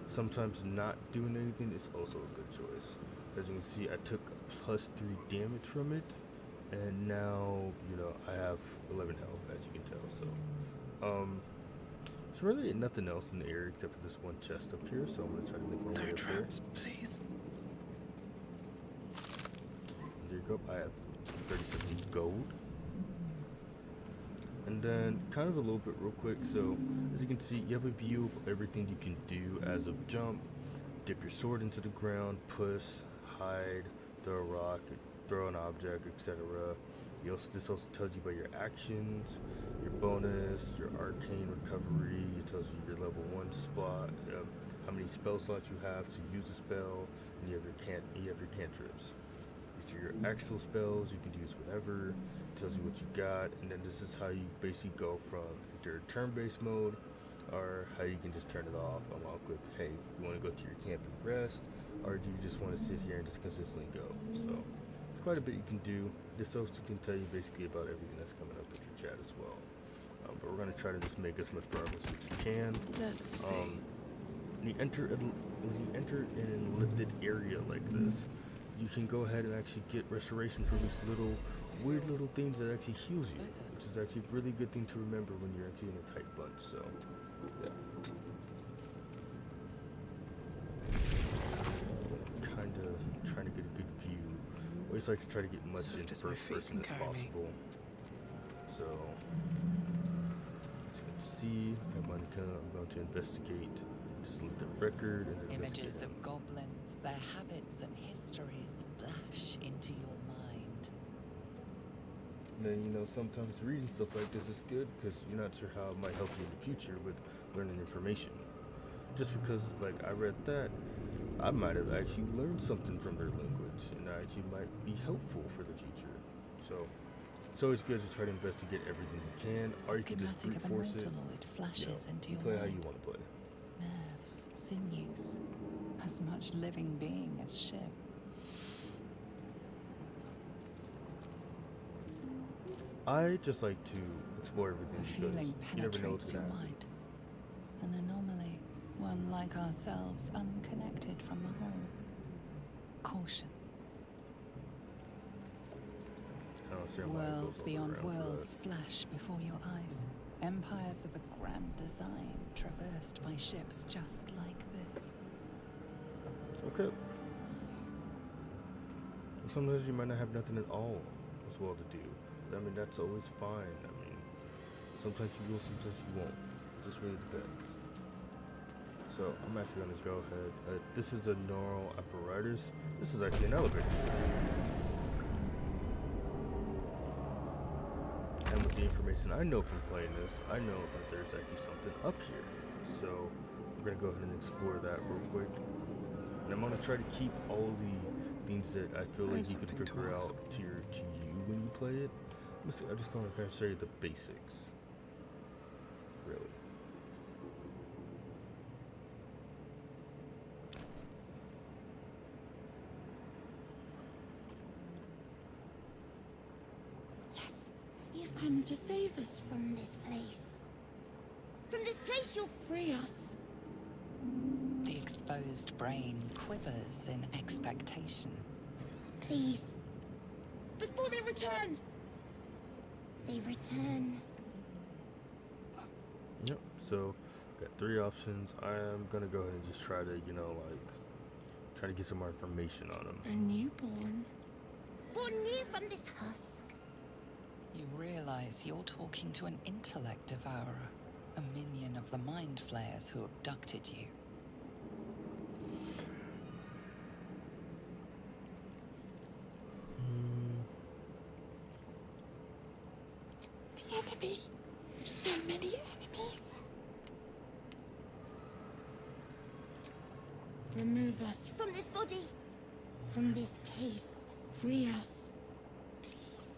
Sometimes not doing anything is also a good choice. As you can see, I took +3 damage from it, and now, I have 11 health, as you can tell. So, there's really nothing else in the area except for this one chest up here, so I'm gonna try to make my way up traps, please. there. There you go. I have 37 gold. And then, kind of a little bit real quick, so, as you can see, you have a view of everything you can do as of jump, dip your sword into the ground, push, hide, throw a rock, throw an object, etc. This also tells you about your actions, your bonus, your arcane recovery. It tells you your level 1 spot, how many spell slots you have to use a spell, and you have your cantrips. These are your actual spells. You can use whatever. It tells you what you got, and then this is how you basically go from either turn-based mode, or how you can just turn it off. I'm all good. Hey, you want to go to your camp and rest, or do you just want to sit here and just consistently go? So, there's quite a bit you can do. This also can tell you basically about everything that's coming up with your chat as well. But we're going to try to just make as much progress as you can. Let's see. When you enter an lifted area like this, you can go ahead and actually get restoration from these weird little things that actually heals you, which is actually a really good thing to remember when you're actually in a tight bunch. So, yeah. Kind of trying to get a good view. Always like to try to get much in first person as possible. So, as you can see, I'm going to investigate. Just look at the record and Images of goblins, their habits and histories flash into your mind. And then, sometimes reading stuff like this is good because you're not sure how it might help you in the future with learning information. Just because, I read that, I might have actually learned something from their language, and that actually might be helpful for the future. So, it's always good to try to investigate everything you can, or you can just brute force it. Flashes into your play mind. how you want to play. Nerves, sinews, as much living being as ship. I just like to explore everything A feeling because you never know what's penetrates your gonna happen. mind. An anomaly, one like ourselves, unconnected from the whole. Caution. I don't see why it goes Worlds all beyond around for that. worlds flash before your eyes. Empires of a grand design, traversed by ships just like this. Okay. And sometimes you might not have nothing at all as well to do. I mean, that's always fine. I mean, sometimes you will, sometimes you won't. It just really depends. So I'm actually going to go ahead. This is a neural apparatus. This is actually an elevator. And with the information I know from playing this, I know that there's actually something up here. So we're going to go ahead and explore that real quick. And I'm going to try to keep all the things that I feel like you could figure out to you when you play it. I'm just going to kind of show you the basics. Really. Yes, you've come to save us from this place. From this place you'll free us. The exposed brain quivers in expectation. Please. Before they return. They return. Yep, so got 3 options. I am gonna go ahead and just try to, try to get some more information on them. A newborn. Born new from this husk. You realize you're talking to an intellect devourer, a minion of the mind flayers who abducted you. The enemy. So many enemies. Remove us from this body, from this case. Free us, please.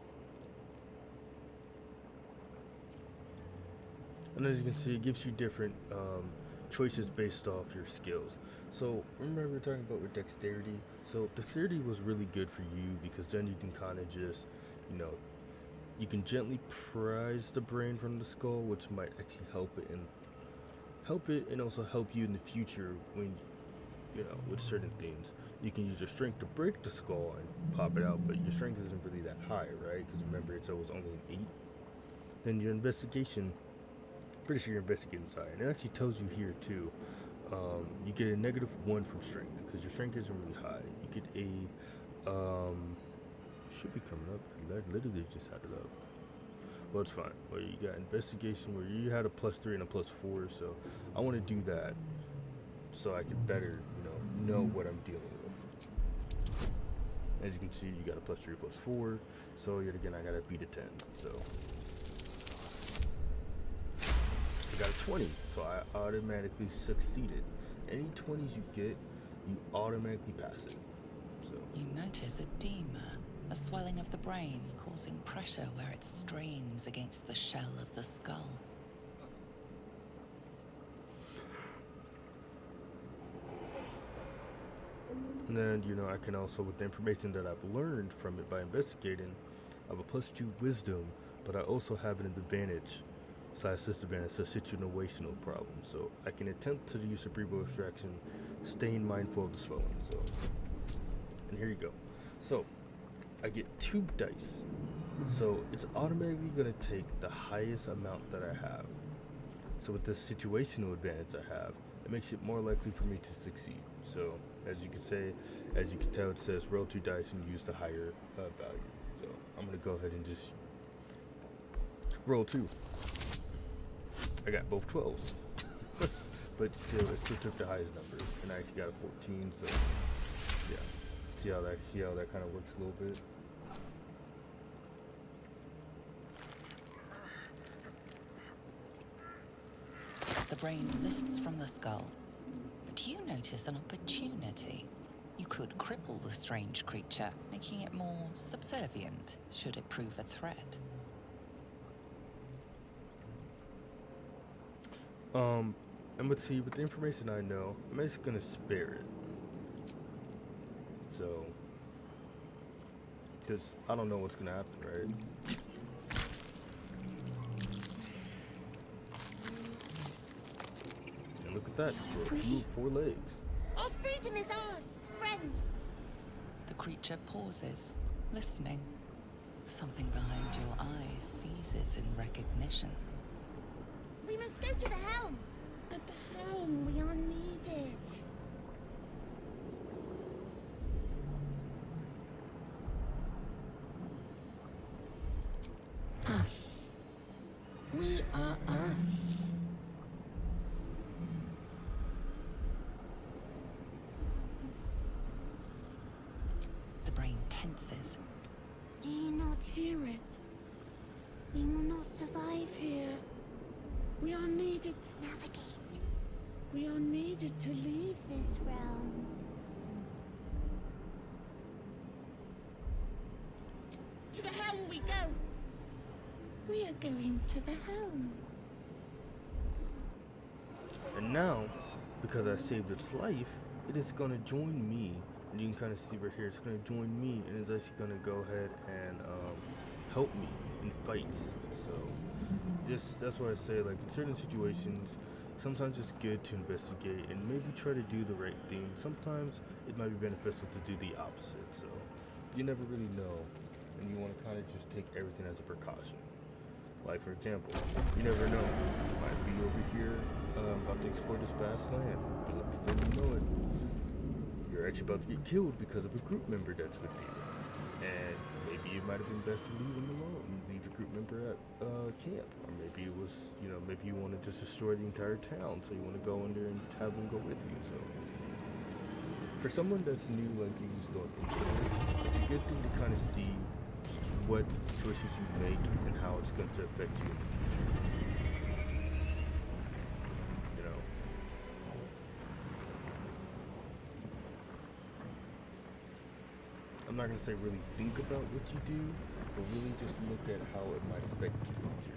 And as you can see, it gives you different choices based off your skills. So remember we were talking about with dexterity. So dexterity was really good for you because then you can kind of just, you can gently prise the brain from the skull, which might actually help it and also help you in the future when, with certain things. You can use your strength to break the skull and pop it out, but your strength isn't really that high, right? Because remember, it's always only an 8. Then your investigation, pretty sure your investigating's high, and it actually tells you here too. You get a -1 from strength because your strength isn't really high. You get a should be coming up. I literally just had it up. Well, it's fine. Well, you got investigation where you had a +3 and a +4, so I want to do that so I can better, know what I'm dealing with. As you can see, you got a +3, +4, so yet again, I got to beat a 10. So I got a 20, so I automatically succeeded. Any 20s you get, you automatically pass it. So You notice edema, a swelling of the brain causing pressure where it strains against the shell of the skull. And then, I can also, with the information that I've learned from it by investigating, I have a +2 wisdom, but I also have an advantage / disadvantage, so situational problem. So I can attempt to use cerebral extraction, staying mindful of the swelling. So, and here you go. So I get 2 dice. So it's automatically going to take the highest amount that I have. So with the situational advantage I have, it makes it more likely for me to succeed. So as you can tell, it says roll 2 dice and use the higher value. So I'm going to go ahead and just roll 2. I got both 12s. But still, it still took the highest number. And I actually got a 14, so yeah. See how that kind of works a little bit. The brain lifts from the skull, but you notice an opportunity. You could cripple the strange creature, making it more subservient, should it prove a threat. And with the information I know, I'm just gonna spare it. So, because I don't know what's gonna happen, right? And look at that, four legs. Our freedom is ours, friend. The creature pauses, listening. Something behind your eyes seizes in recognition. We must go to the helm. At the helm, we are needed. Us. We are us. The brain tenses. Do you not hear it? We will not survive here. We are needed to navigate. We are needed to leave this realm. To the helm we go. We are going to the helm. And now, because I saved its life, it is gonna join me. And you can kind of see right here, it's gonna join me, and it's actually gonna go ahead and help me in fights. So, that's why I say, like, in certain situations, sometimes it's good to investigate and maybe try to do the right thing. Sometimes it might be beneficial to do the opposite. So, you never really know, and you want to kind of just take everything as a precaution. Like, for example, you never know. You might be over here about to explore this vast land, but before you know it, you're actually about to get killed because of a group member that's with you. And maybe it might have been best to leave them alone, leave your group member at camp. Or maybe it was, maybe you want to just destroy the entire town, so you want to go in there and have them go with you. So, for someone that's new, like you, who's going into this, it's a good thing to kind of see what choices you make and how it's going to affect you in the future. not gonna say really think about what you do, but really just look at how it might affect your future.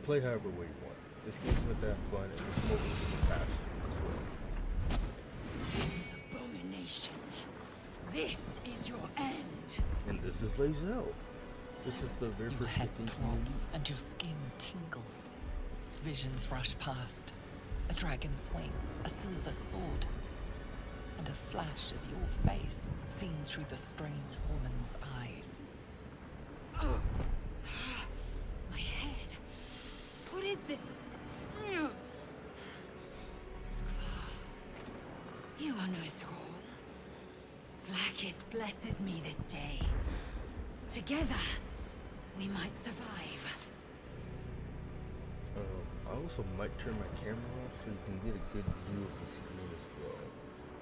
Play however way you want. This game's meant to have fun, and it's more than the past as well. Abomination. This is your end. And this is Lae'zel. This is the very Your first head thing throbs and your skin tingles. Visions rush past. A dragon's wing, a silver sword, and a flash of your face seen through the strange woman's eyes. Oh. My head. What is this? Skvar. You are no thrall. Vlaakith blesses me this day. Together, we might survive. I also might turn my camera off so you can get a good view of the screen as well.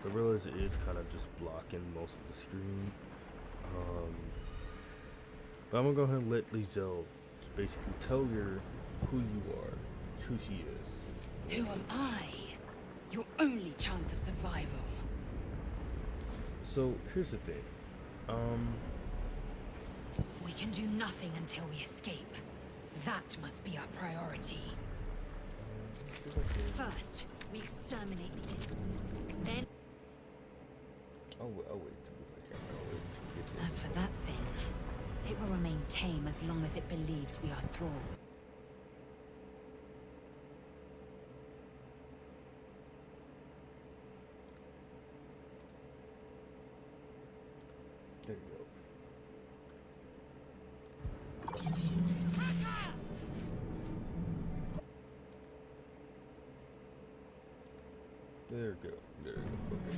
So I realize it is kind of just blocking most of the screen. But I'm gonna go ahead and let Lae'zel basically tell her who you are, who she is. Who am I? Your only chance of survival. So here's the thing. We can do nothing until we escape. That must be our priority. First, we exterminate the imps. Then, I'll wait to move my camera. I'll wait until we get to as for that thing, it will remain tame as long as it believes we are thralls. There you go. There we go. There we go. Okay.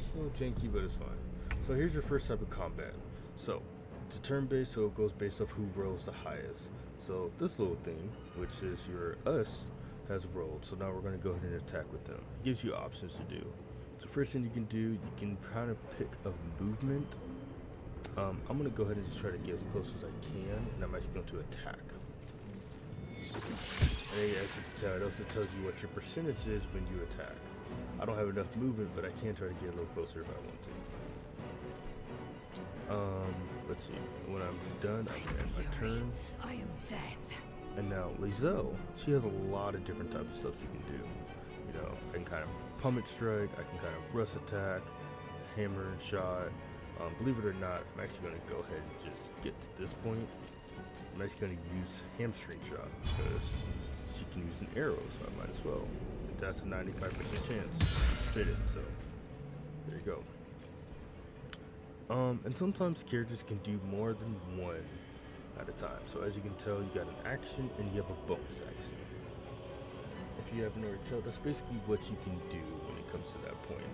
A little janky, but it's fine. So here's your first type of combat. So it's a turn-based, so it goes based off who rolls the highest. So this little thing, which is your us, has rolled. So now we're going to go ahead and attack with them. It gives you options to do. So first thing you can do, you can kind of pick a movement. I'm going to go ahead and just try to get as close as I can, and I'm actually going to attack. And as you can tell, it also tells you what your percentage is when you attack. I don't have enough movement, but I can try to get a little closer if I want to. Let's see. When I'm done, I can end my turn. I am death. And now Lae'zel, she has a lot of different types of stuff she can do. You know, I can kind of pummel strike, I can kind of rush attack, hammer and shot. Believe it or not, I'm actually going to go ahead and just get to this point. I'm actually going to use hamstring shot because she can use an arrow, so I might as well. That's a 95% chance to fit it, so there you go. And sometimes characters can do more than one at a time. So as you can tell, you got an action and you have a bonus action. If you haven't already told, that's basically what you can do when it comes to that point.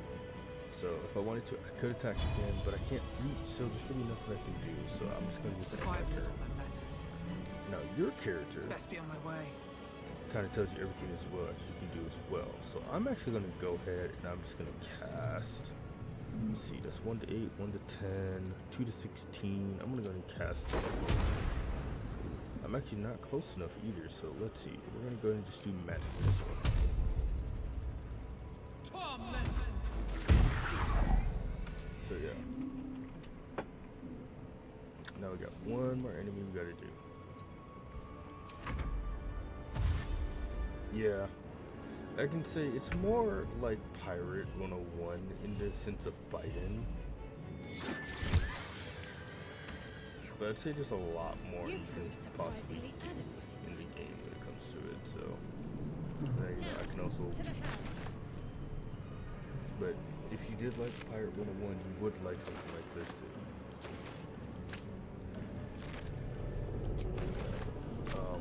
So if I wanted to, I could attack again, but I can't reach, so there's really nothing I can do. So I'm just going to use Survival is all that matters. Now your character Best be on my way. kind of tells you everything as well as you can do as well. So I'm actually going to go ahead and I'm just going to cast. Let's see, that's 1 to 8, 1 to 10, 2 to 16. I'm going to go ahead and cast. I'm actually not close enough either, so let's see. We're going to go ahead and just do magic this one. So yeah. Now we got one more enemy we gotta do. Yeah. I can say it's more like Pirate 101 in the sense of fighting. But I'd say there's a lot more you can possibly do in the game when it comes to it, so you know, I can also. But if you did like Pirate 101, you would like something like this too.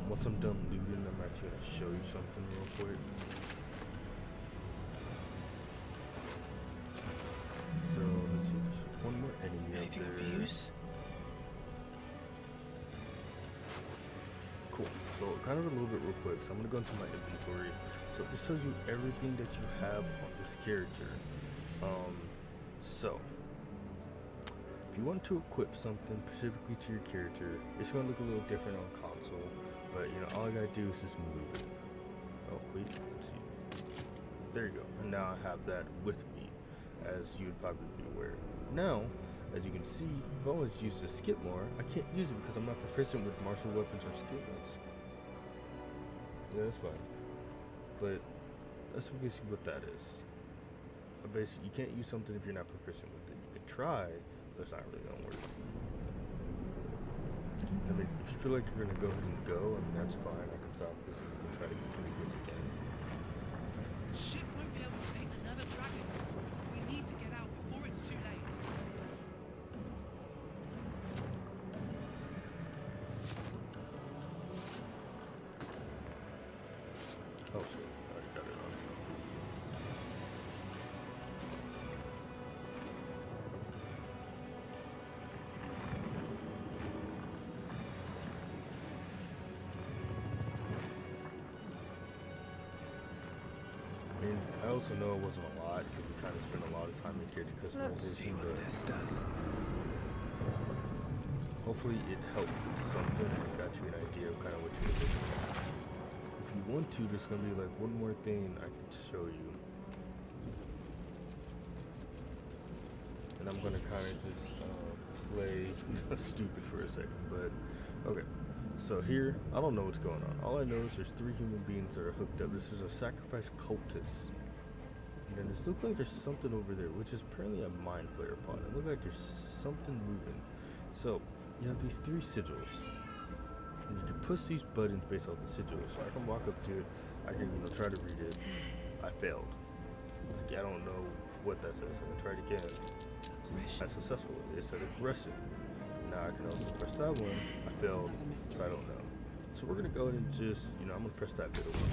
Once I'm done looting, I'm actually gonna show you something real quick. So let's see, there's one more enemy out Anything of there. use? Cool. So kind of a little bit real quick. So I'm gonna go into my inventory. So this tells you everything that you have on this character. So if you want to equip something specifically to your character, it's gonna look a little different on console. But you know, all I gotta do is just move it. Oh wait, let's see. There you go. And now I have that with me, as you'd probably be aware. Now As you can see, I've always used the skip more. I can't use it because I'm not proficient with martial weapons or skills. Yeah, that's fine. But that's basically what that is. Basically, you can't use something if you're not proficient with it. You can try, but it's not really gonna work. I mean, if you feel like you're gonna go ahead and go, I mean, that's fine. I can stop this and you can try to continue this again. Ship won't be able to take another dragon. We need to get out before it's too late. Oh shit, I already got it on. I mean, I also know it wasn't a lot because we kind of spent a lot of time in character customization, but does. hopefully it helped with something and got you an idea of kind of what you're looking at. If you want to, there's going to be like one more thing I can show you. And I'm going to kind of just play stupid for a second, but okay. So here, I don't know what's going on. All I know is there's 3 human beings that are hooked up. This is a sacrifice cultist. And then it looks like there's something over there, which is apparently a mind flayer pod. It looks like there's something moving. So, you have these 3 sigils. And you can push these buttons based off the sigils. So I can walk up to it, I can try to read it. I failed. Like, I don't know what that says. I can try it again. I successful. It said aggression. Now I can also press that one. I failed, so I don't know. So we're gonna go ahead and just, I'm gonna press that middle one.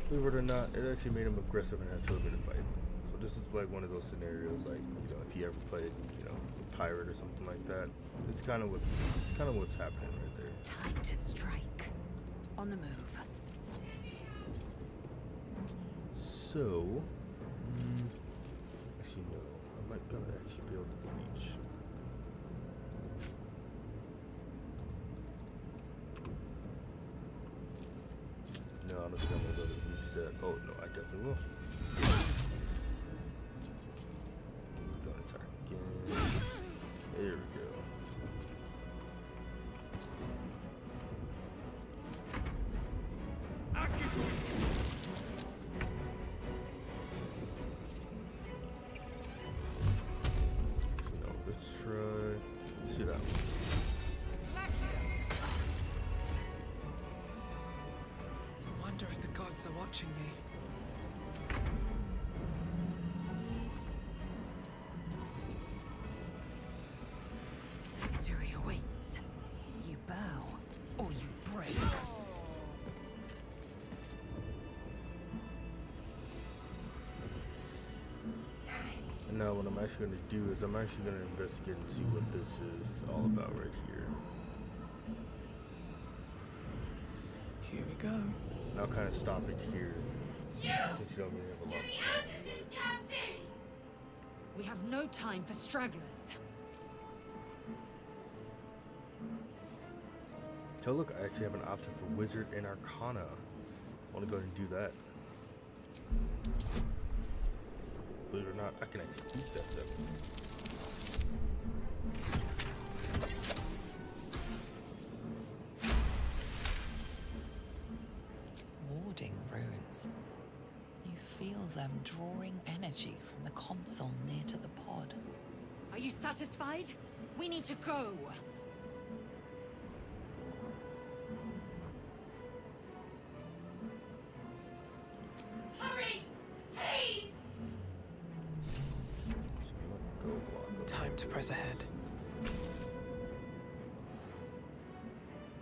Believe it or not, it actually made him aggressive and had to win a fight. So this is like one of those scenarios, like if you ever played, a pirate or something like that. It's kind of what's happening right there. Time to strike. On the move. So, actually no, I might actually be able to reach. No, I don't think I'm gonna be able to reach that. Oh no, I definitely will. Go and attack again. There we go. So no, let's try shit out. Wonder if the gods are watching me. Victory awaits. You bow, or you break. And now what I'm actually going to do is I'm actually going to investigate and see what this is all about right here. Here we go. And I'll kind of stop it here. Since you don't really have a lot of time. We have no time for stragglers. So look, I actually have an option for Wizard and Arcana. I want to go ahead and do that. Believe it or not, I can actually beat that stuff. Warding runes. You feel them drawing energy from the console near to the pod. Are you satisfied? We need to go. Hurry! Please! So I'm gonna go block up. Time to press ahead.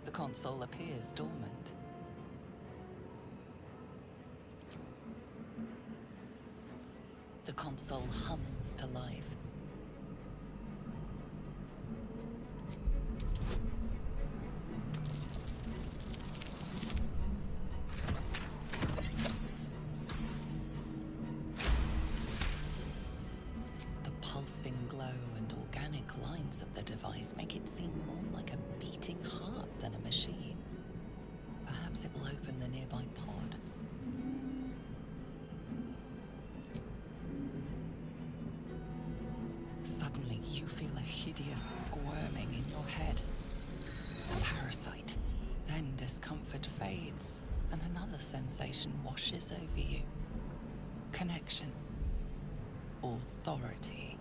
The console appears dormant. The console hums to life. The pulsing glow and organic lines of the device make it seem more like a beating heart than a machine. Perhaps it will open the nearby pod. Suddenly, hideous squirming in your head. A parasite. Then discomfort fades, and another sensation washes over you. Connection. Authority.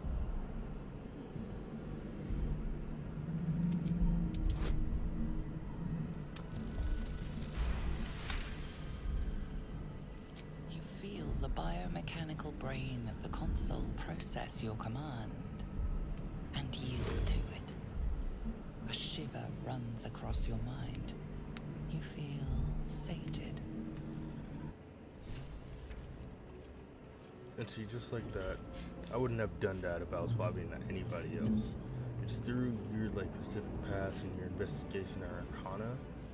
You feel the biomechanical brain of the console process your command and yield to it. A shiver runs across your mind. You feel sated. And see, just like that, I wouldn't have done that if I was following anybody else. It's through your like specific past and your investigation or arcana,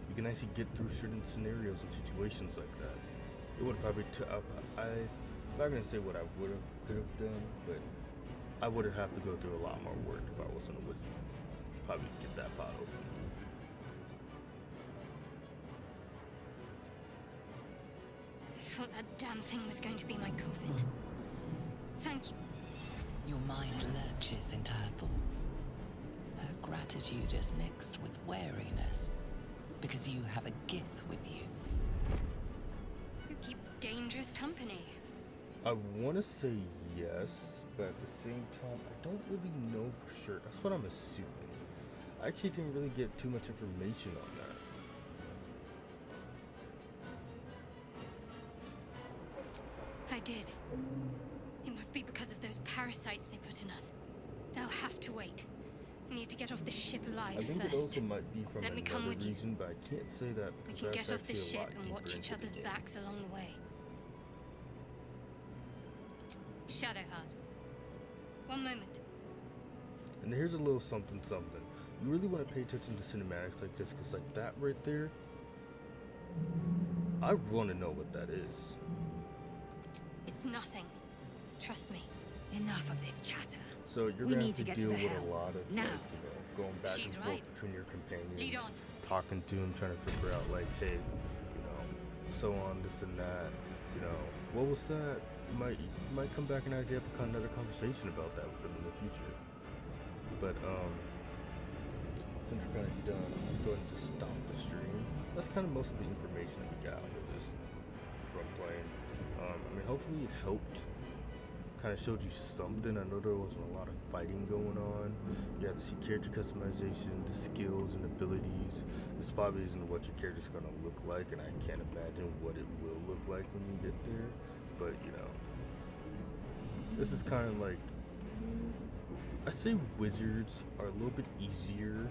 you can actually get through certain scenarios and situations like that. It would probably I'm not gonna say what I could have done, but I would have to go through a lot more work if I wasn't a wizard. Probably get that pot open. I thought that damn thing was going to be my coffin. Thank you. Your mind lurches into her thoughts. Her gratitude is mixed with wariness, because you have a gift with you. You keep dangerous company. I want to say yes, but at the same time, I don't really know for sure. That's what I'm assuming. I actually didn't really get too much information on that. I did. It must be because of those parasites they put in us. They'll have to wait. I need to get off the ship alive I think first. it also might be from Let me come another with you. reason, but I can't say that We because can that's get off the actually a ship lot and deeper watch each into the other's game. backs along the way. Shadowheart. One moment. And here's a little something. You really want to pay attention to cinematics like this, because like that right there, I want to know what that is. It's nothing. Trust me. Enough of this chatter. So you're We gonna need have to to get to deal the with helm. a lot of Now. like, going back She's and forth right. between your companions, Lead on. talking to them, trying to figure out like, hey, so on, this and that. What was that? You might come back and actually have another conversation about that with them in the future. But since we're kind of done, I'm going to stop the stream. That's kind of most of the information we got with this from playing. Hopefully it helped. Kind of showed you something. I know there wasn't a lot of fighting going on. You had to see character customization, the skills and abilities. This probably isn't what your character's gonna look like, and I can't imagine what it will look like when you get there. But this is kind of like, I say wizards are a little bit easier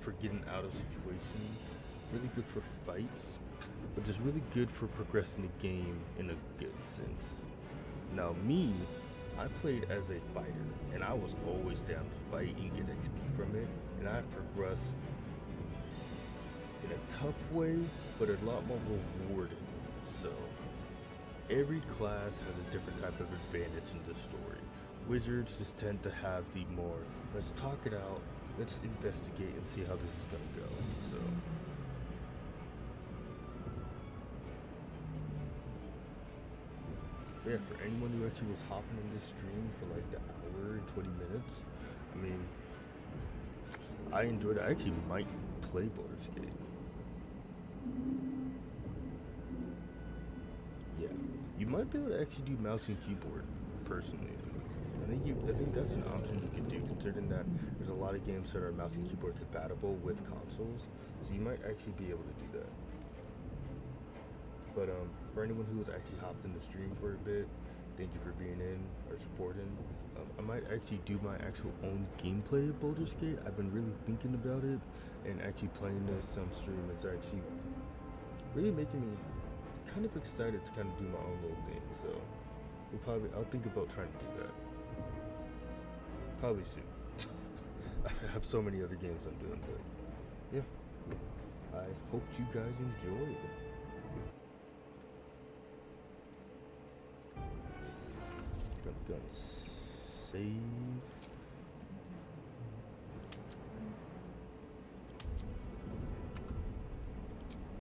for getting out of situations. Really good for fights, but just really good for progressing the game in a good sense. Now me, I played as a fighter, and I was always down to fight and get XP from it, and I've progressed in a tough way, but a lot more rewarding. So, every class has a different type of advantage in this story. Wizards just tend to have the more, let's talk it out, let's investigate and see how this is gonna go. So, yeah, for anyone who actually was hopping in this stream for like the hour and 20 minutes, I enjoyed it. I actually might play Baldur's Gate. Yeah, you might be able to actually do mouse and keyboard, personally. I think that's an option you can do, considering that there's a lot of games that are mouse and keyboard compatible with consoles, so you might actually be able to do that. But for anyone who has actually hopped in the stream for a bit, thank you for being in or supporting. I might actually do my actual own gameplay of Baldur's Gate. I've been really thinking about it, and actually playing this on stream is actually really making me kind of excited to kind of do my own little thing. So I'll think about trying to do that. Probably soon. I have so many other games I'm doing, but yeah. I hope you guys enjoyed. Gonna save.